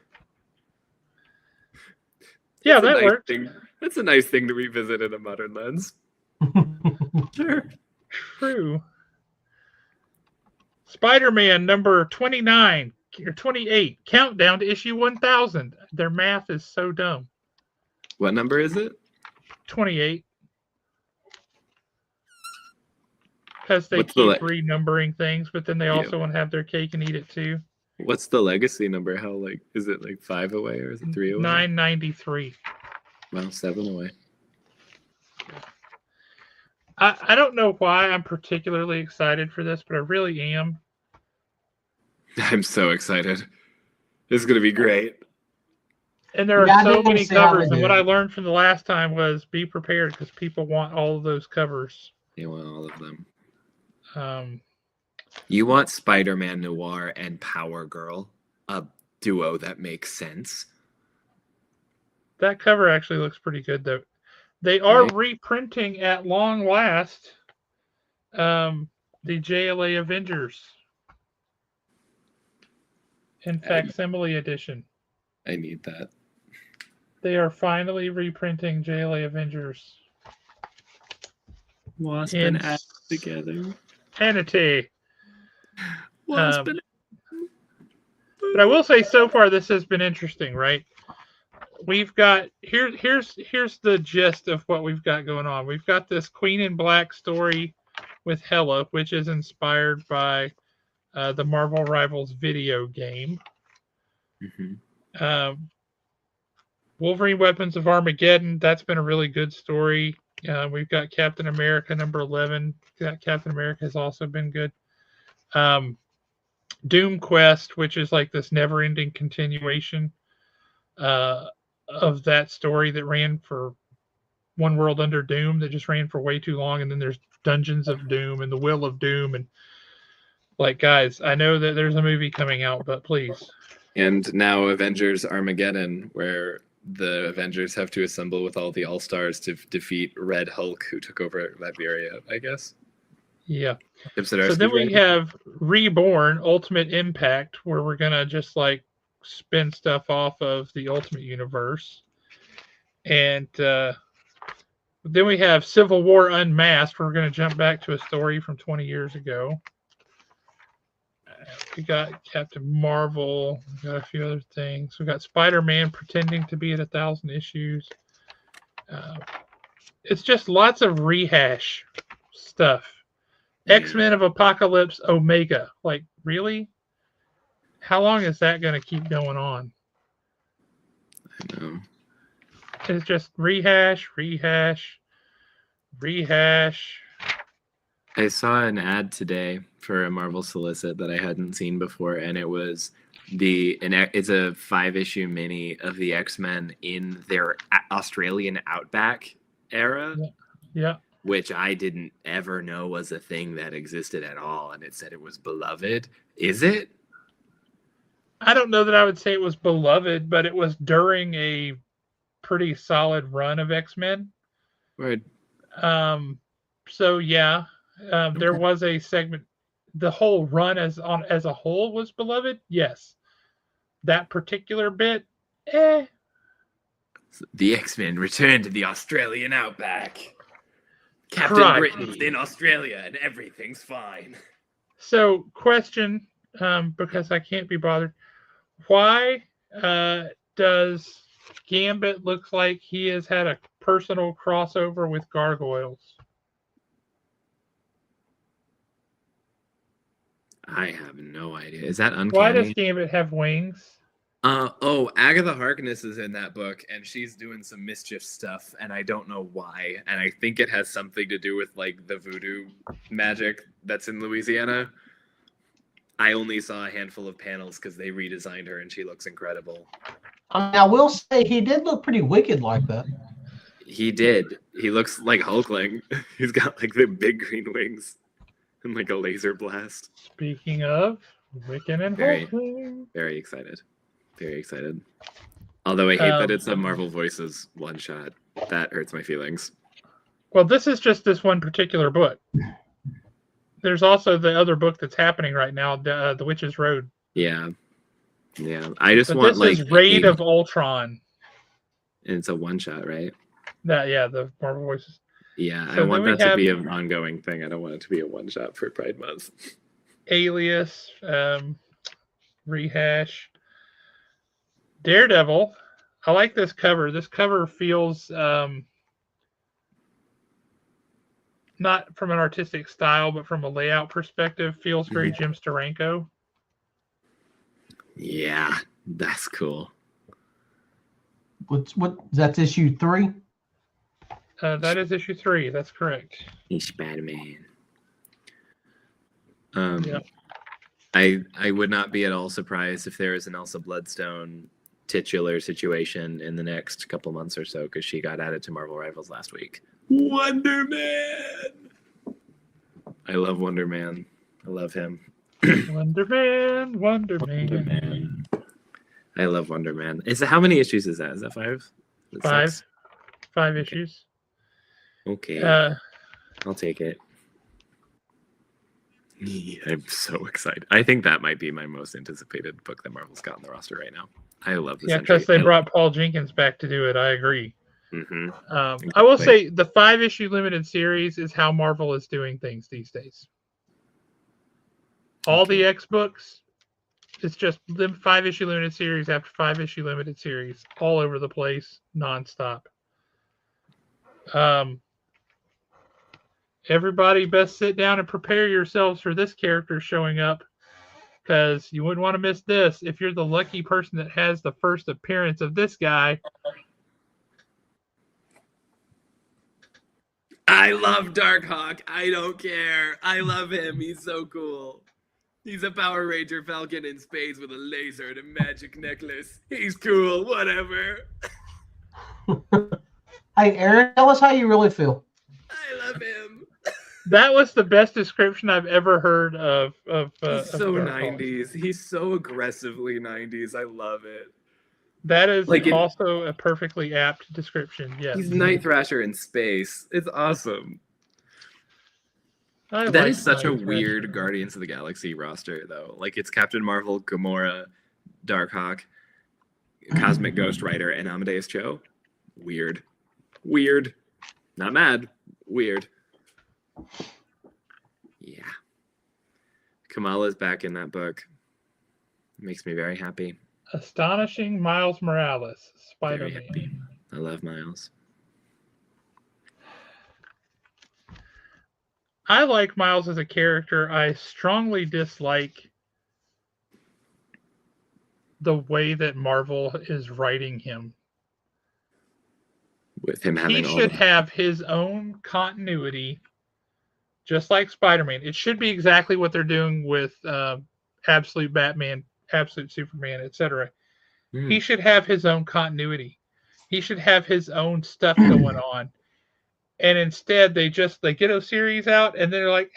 Yeah, That's a that nice worked. thing. That's a nice thing to revisit in a modern lens. Sure. True. Spider-Man number 29 or 28, countdown to issue 1000. Their math is so dumb. What number is it? 28. Because they What's the keep renumbering things, but then they Yeah. also want to have their cake and eat it too. What's the legacy number? How like is it like 5 away or is it 3 away? 993. Well, 7 away. I don't know why I'm particularly excited for this, but I really am. I'm so excited. This is gonna be great. And there are Yeah, I so do wanna many see how covers. they And do what I it. learned from the last time was be prepared because people want all of those covers. You want all of them. Um, You want Spider-Man Noir and Power Girl, a duo that makes sense. that cover actually looks pretty good, though. They are Right. reprinting at long last the JLA Avengers in facsimile edition. I need that. They are finally reprinting JLA Avengers. Wasp In and Ash together. Sanity. Wasp and But I will say, so far this has been interesting, right? We've got here's the gist of what we've got going on. We've got this Queen in Black story with Hela, which is inspired by the Marvel Rivals video game. Wolverine Weapons of Armageddon, that's been a really good story. We've got Captain America number 11. Captain America has also been good. Doom Quest, which is like this never-ending continuation of that story that ran for One World Under Doom, that just ran for way too long. And then there's Dungeons of Doom and The Will of Doom. And like, guys, I know that there's a movie coming out, but please. And now Avengers Armageddon, where the Avengers have to assemble with all the All-Stars to defeat Red Hulk, who took over Liberia, I guess. Yeah. So then we have Reborn Ultimate Impact, where we're going to just like spin stuff off of the Ultimate Universe. And then we have Civil War Unmasked, where we're going to jump back to a story from 20 years ago. We got Captain Marvel. We got a few other things. We got Spider-Man pretending to be at 1,000 issues. It's just lots of rehash stuff. X-Men of Apocalypse Omega. Like, really? How long is that going to keep going on? I know. It's just rehash. I saw an ad today for a Marvel solicit that I hadn't seen before, and it was it's a 5-issue mini of the X-Men in their Australian outback era. Yeah. Which I didn't ever know was a thing that existed at all, and it said it was beloved. Is it? I don't know that I would say it was beloved, but it was during a pretty solid run of X-Men. Right. So yeah, there was a segment. The whole run as a whole was beloved. Yes, that particular bit, The X-Men return to the Australian outback. Captain Britain's in Australia and everything's fine. So, question, because I can't be bothered. Why does Gambit look like he has had a personal crossover with gargoyles? I have no idea. Is that uncanny? Why does Gambit have wings? Agatha Harkness is in that book, and she's doing some mischief stuff, and I don't know why. And I think it has something to do with like the voodoo magic that's in Louisiana. I only saw a handful of panels because they redesigned her, and she looks incredible. I will say he did look pretty wicked like that. He did. He looks like Hulkling. He's got like the big green wings and like a laser blast. Speaking of Wiccan and Hulkling. Very excited. Very excited. Although I hate that it's a Marvel Voices one shot. That hurts my feelings. Well, this is just this one particular book. There's also the other book that's happening right now, The Witch's Road. Yeah. I just want this is Raid of Ultron. And it's a one shot, right? The Marvel Voices. Yeah, so I want that to be an ongoing thing. I don't want it to be a one shot for Pride Month. Alias, Rehash, Daredevil. I like this cover. This cover feels not from an artistic style, but from a layout perspective, feels very Jim Steranko. Yeah, that's cool. What? That's issue 3. That is issue 3. That's correct. He's Spider-Man. Yeah. I would not be at all surprised if there is an Elsa Bloodstone titular situation in the next couple months or so, because she got added to Marvel Rivals last week. Wonder Man! I love Wonder Man. I love him. Wonder Man. I love Wonder Man. How many issues is that? Is that 5? 5. 5 issues. Okay. I'll take it. I'm so excited. I think that might be my most anticipated book that Marvel's got on the roster right now. I love this. Yeah, because they brought Paul Jenkins back to do it. I agree. Mm-hmm. I will say the 5-issue limited series is how Marvel is doing things these days. All the X books, it's just 5-issue limited series after 5-issue limited series, all over the place, nonstop. Everybody best sit down and prepare yourselves for this character showing up, because you wouldn't want to miss this. If you're the lucky person that has the first appearance of this guy. I love Darkhawk. I don't care. I love him. He's so cool. He's a Power Ranger Falcon in space with a laser and a magic necklace. He's cool. Whatever. Hey, Aaron, tell us how you really feel. I love him. That was the best description I've ever heard of. He's so of 90s. He's so aggressively 90s. I love it. That is also a perfectly apt description. Yes. He's Night Thrasher in space. It's awesome. That is such a weird Guardians of the Galaxy roster, though. Like, it's Captain Marvel, Gamora, Darkhawk, Cosmic Ghost Rider, and Amadeus Cho. Weird. Not mad. Weird. Yeah. Kamala's back in that book. It makes me very happy. Astonishing Miles Morales, Spider-Man. I love Miles. I like Miles as a character. I strongly dislike the way that Marvel is writing him. With him having he should have his own continuity, just like Spider-Man. It should be exactly what they're doing with Absolute Batman, Absolute Superman, etc. He should have his own continuity. He should have his own stuff going on. And instead, they get a series out, and they're like,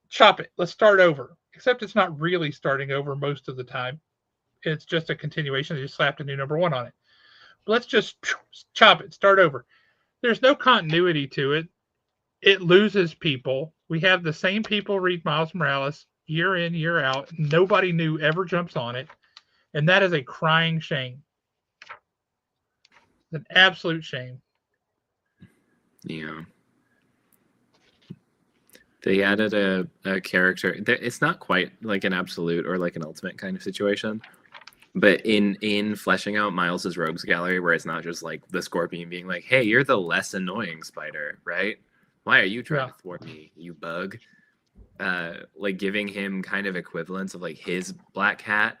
chop it. Let's start over. Except it's not really starting over most of the time. It's just a continuation. They just slapped a new number 1 on it. Let's just chop it. Start over. There's no continuity to it. It loses people. We have the same people read Miles Morales year in, year out. Nobody new ever jumps on it. And that is a crying shame. An absolute shame. Yeah. They added a character. It's not quite like an absolute or like an ultimate kind of situation. But in fleshing out Miles's rogues gallery, where it's not just like the Scorpion being like, hey, you're the less annoying Spider, right? Why are you trying to thwart me, you bug? Like giving him kind of equivalents of like his Black Hat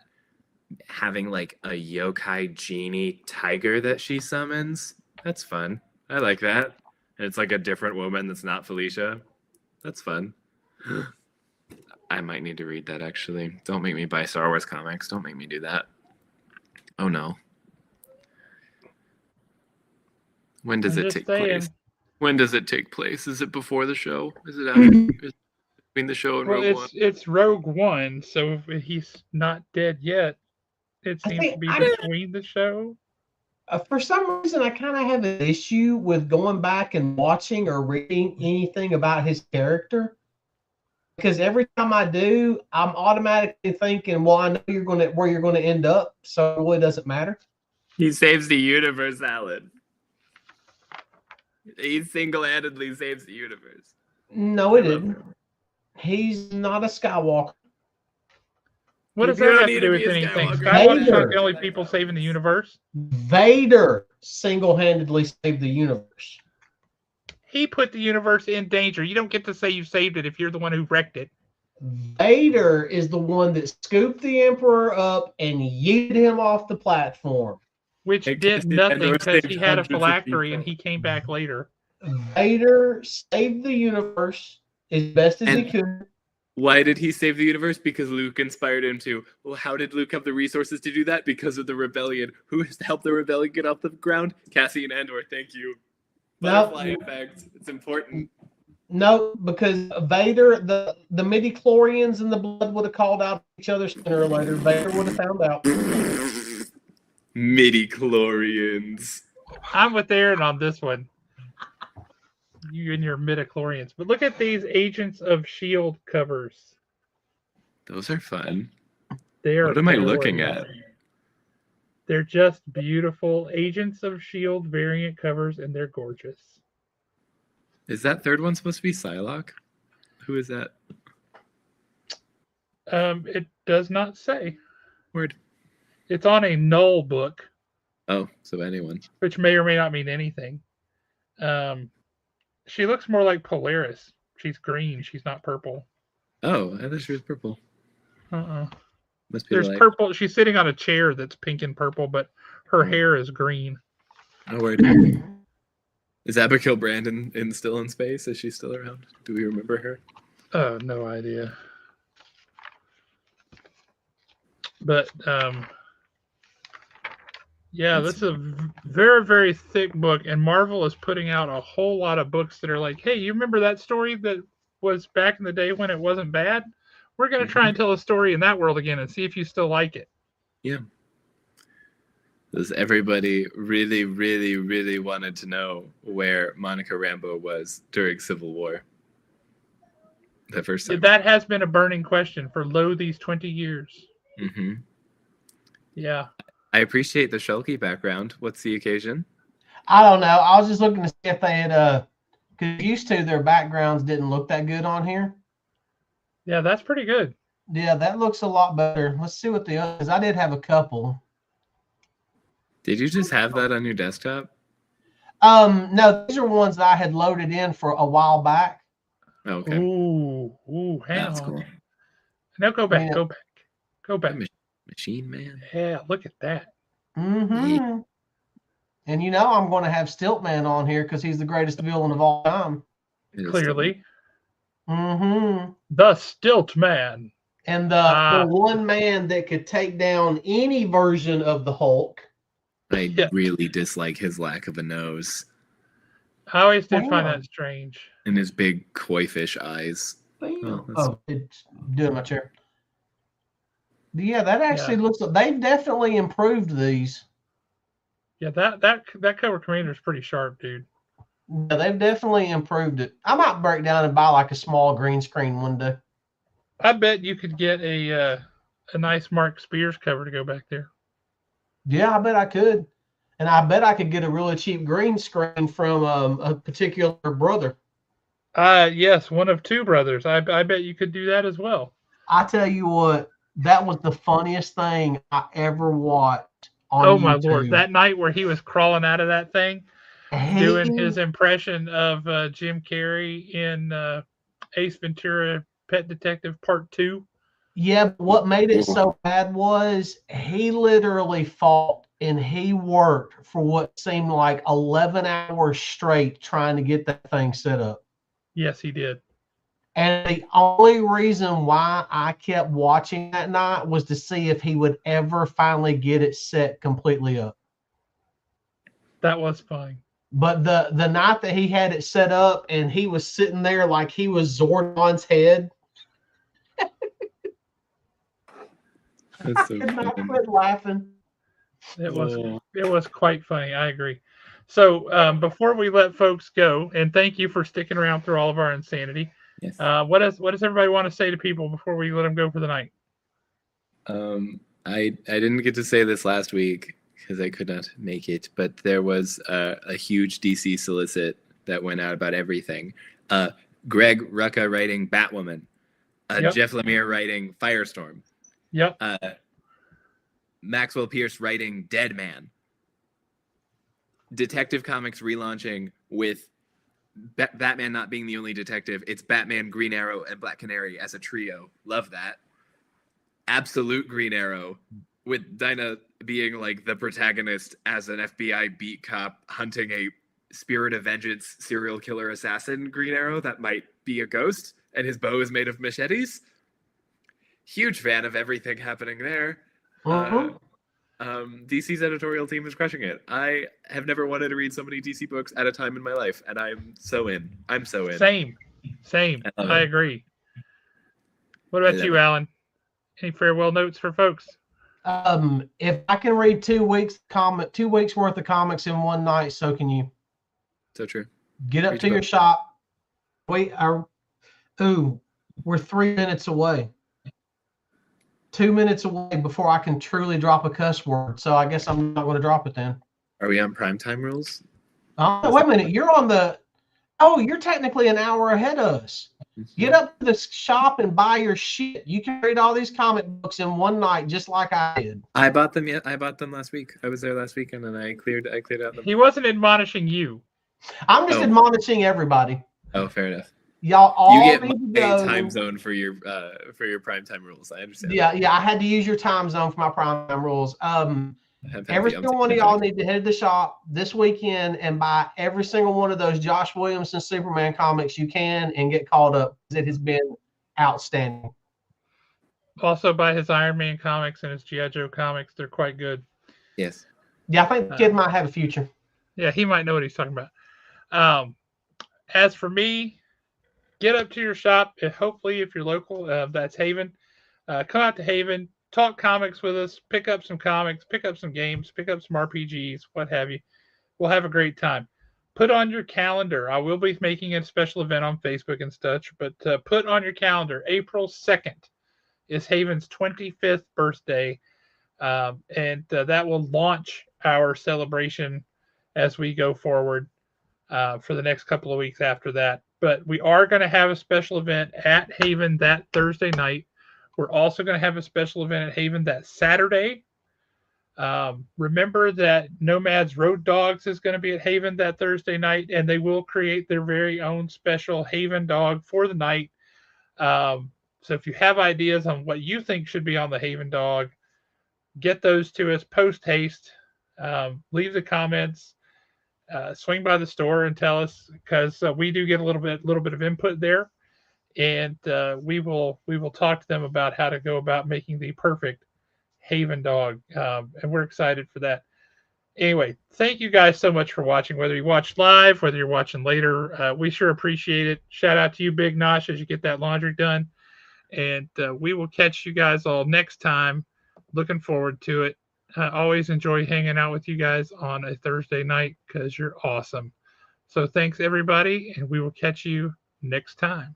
having like a yokai genie tiger that she summons. That's fun. I like that. And it's like a different woman that's not Felicia. That's fun. I might need to read that actually. Don't make me buy Star Wars comics. Don't make me do that. Oh no. When does I'm it just take saying. place? When does it take place? Is it before the show? Is it after? Is it between the show and Well, Rogue One? it's Rogue One, so if he's not dead yet, it I seems to think be between the show. for some reason, I kind of have an issue with going back and watching or reading anything about his character because every time I do, I'm automatically thinking, "Well, I know where you're gonna end up, so it really doesn't matter." He saves the universe, Alan. He single-handedly saves the universe. No, I it love didn't. him. He's not a Skywalker. What does You that don't have need to to do be with a anything? Skywalker. Skywalker's not Vader. the only people saving the universe. Vader single-handedly saved the universe. He put the universe in danger. You don't get to say you saved it if you're the one who wrecked it. Vader is the one that scooped the Emperor up and yeeted him off the platform. Which And did Cassian nothing Andor because saved he had a hundreds of phylactery and people. he came back later. Vader saved the universe as best as he And- could. Why did he save the universe? Because Luke inspired him to. Well, how did Luke have the resources to do that? Because of the rebellion. Who has helped the rebellion get off the ground? Cassian Andor. Thank you. Butterfly effect. It's important. No, because Vader, the midi-chlorians and the blood would have called out each other sooner or later. Vader would have found out. Midi-chlorians. I'm with Aaron on this one. You and your midichlorians. But look at these Agents of S.H.I.E.L.D. covers. Those are fun. They are What am I gorgeous. looking at? They're just beautiful Agents of S.H.I.E.L.D. variant covers, and they're gorgeous. Is that third one supposed to be Psylocke? Who is that? It does not say. Word. It's on a null book, Oh, so anyone. which may or may not mean anything. She looks more like Polaris. She's green. She's not purple. Oh, I thought she was purple. Must be There's like. purple. She's sitting on a chair that's pink and purple, but her hair is green. Oh, word. Is Abigail Brandon still in space? Is she still around? Do we remember her? Oh, no idea. But yeah, this is a very, very thick book, and Marvel is putting out a whole lot of books that are like, hey, you remember that story that was back in the day when it wasn't bad? We're going to try and tell a story in that world again and see if you still like it. Yeah. Because everybody really, really, really wanted to know where Monica Rambeau was during Civil War. The first time. That has been a burning question for these 20 years. Mm-hmm. Yeah. I appreciate the Shulky background. What's the occasion? I don't know. I was just looking to see if they had because used to their backgrounds didn't look that good on here. Yeah, that's pretty good. Yeah, that looks a lot better. Let's see what the other, because I did have a couple. Did you just have that on your desktop? No, these are ones that I had loaded in for a while back. Okay. Ooh, hang That's on. cool. No, go back, Yeah. go back. Machine Man. Yeah, look at that. Mm-hmm. Yeah. And you know I'm going to have Stiltman on here because he's the greatest villain of all time. Clearly. Mm-hmm. The Stilt Man. And the one man that could take down any version of the Hulk. I really dislike his lack of a nose. I always did find that strange. And his big koi fish eyes. It's doing my chair. Yeah, that actually looks. They've definitely improved these. Yeah, that cover commander is pretty sharp, dude. Yeah, they've definitely improved it. I might break down and buy like a small green screen one day. I bet you could get a nice Mark Spears cover to go back there. Yeah, I bet I could. And I bet I could get a really cheap green screen from a particular brother. Yes, one of two brothers. I bet you could do that as well. I tell you what, that was the funniest thing I ever watched on YouTube. my Lord, that night where he was crawling out of that thing, doing his impression of Jim Carrey in Ace Ventura Pet Detective Part 2. Yeah, but what made it so bad was he literally fought and he worked for what seemed like 11 hours straight trying to get that thing set up. Yes, he did. And the only reason why I kept watching that night was to see if he would ever finally get it set completely up. That was fine. But the night that he had it set up and he was sitting there like he was Zordon's head, That's I so could not fun. quit laughing. It was quite funny. I agree. So before we let folks go, and thank you for sticking around through all of our insanity. Yes. What does everybody want to say to people before we let them go for the night? I didn't get to say this last week because I could not make it, but there was a huge DC solicit that went out about everything. Greg Rucka writing Batwoman, Yep. Jeff Lemire writing Firestorm, Yep. Maxwell Pierce writing Dead Man, Detective Comics relaunching with Batman not being the only detective. It's Batman, Green Arrow, and Black Canary as a trio. Love that. Absolute Green Arrow with Dinah being like the protagonist as an FBI beat cop hunting a spirit of vengeance serial killer assassin Green Arrow that might be a ghost, and his bow is made of machetes. Huge fan of everything happening there. DC's editorial team is crushing it. I have never wanted to read so many DC books at a time in my life, and I'm so in. Same. I agree. What about you, Alan? Any farewell notes for folks? If I can read 2 weeks worth of comics in one night, so can you. So true. Get up to your shop. We're 3 minutes away. 2 minutes away before I can truly drop a cuss word. So I guess I'm not going to drop it then. Are we on primetime rules? Oh, wait a minute. You're technically an hour ahead of us. Get up to the shop and buy your shit. You can read all these comic books in one night, just like I did. I bought them. I bought them last week. I was there last weekend, and I cleared out. He wasn't admonishing you. I'm just admonishing everybody. Oh, fair enough. Y'all all you get need my to go. time zone for your primetime rules. I understand. Yeah, I had to use your time zone for my primetime rules. Every single one of y'all need to head to the shop this weekend and buy every single one of those Josh Williamson Superman comics you can and get caught up. It has been outstanding. Also buy his Iron Man comics and his G.I. Joe comics. They're quite good. Yes. Yeah, I think the kid might have a future. Yeah, he might know what he's talking about. As for me, get up to your shop. Hopefully, if you're local, that's Haven. Come out to Haven. Talk comics with us. Pick up some comics. Pick up some games. Pick up some RPGs. What have you. We'll have a great time. Put on your calendar. I will be making a special event on Facebook and such, but put on your calendar. April 2nd is Haven's 25th birthday, and that will launch our celebration as we go forward for the next couple of weeks after that. But we are going to have a special event at Haven that Thursday night. We're also going to have a special event at Haven that Saturday. Remember that Nomad's Road Dogs is going to be at Haven that Thursday night, and they will create their very own special Haven dog for the night. So if you have ideas on what you think should be on the Haven dog, get those to us post haste. Leave the comments. Swing by the store and tell us, because we do get a little bit of input there, and we will talk to them about how to go about making the perfect Haven dog, and we're excited for that. Anyway, thank you guys so much for watching. Whether you watch live, whether you're watching later, we sure appreciate it. Shout out to you, Big Nosh, as you get that laundry done, and we will catch you guys all next time. Looking forward to it. I always enjoy hanging out with you guys on a Thursday night because you're awesome. So thanks, everybody, and we will catch you next time.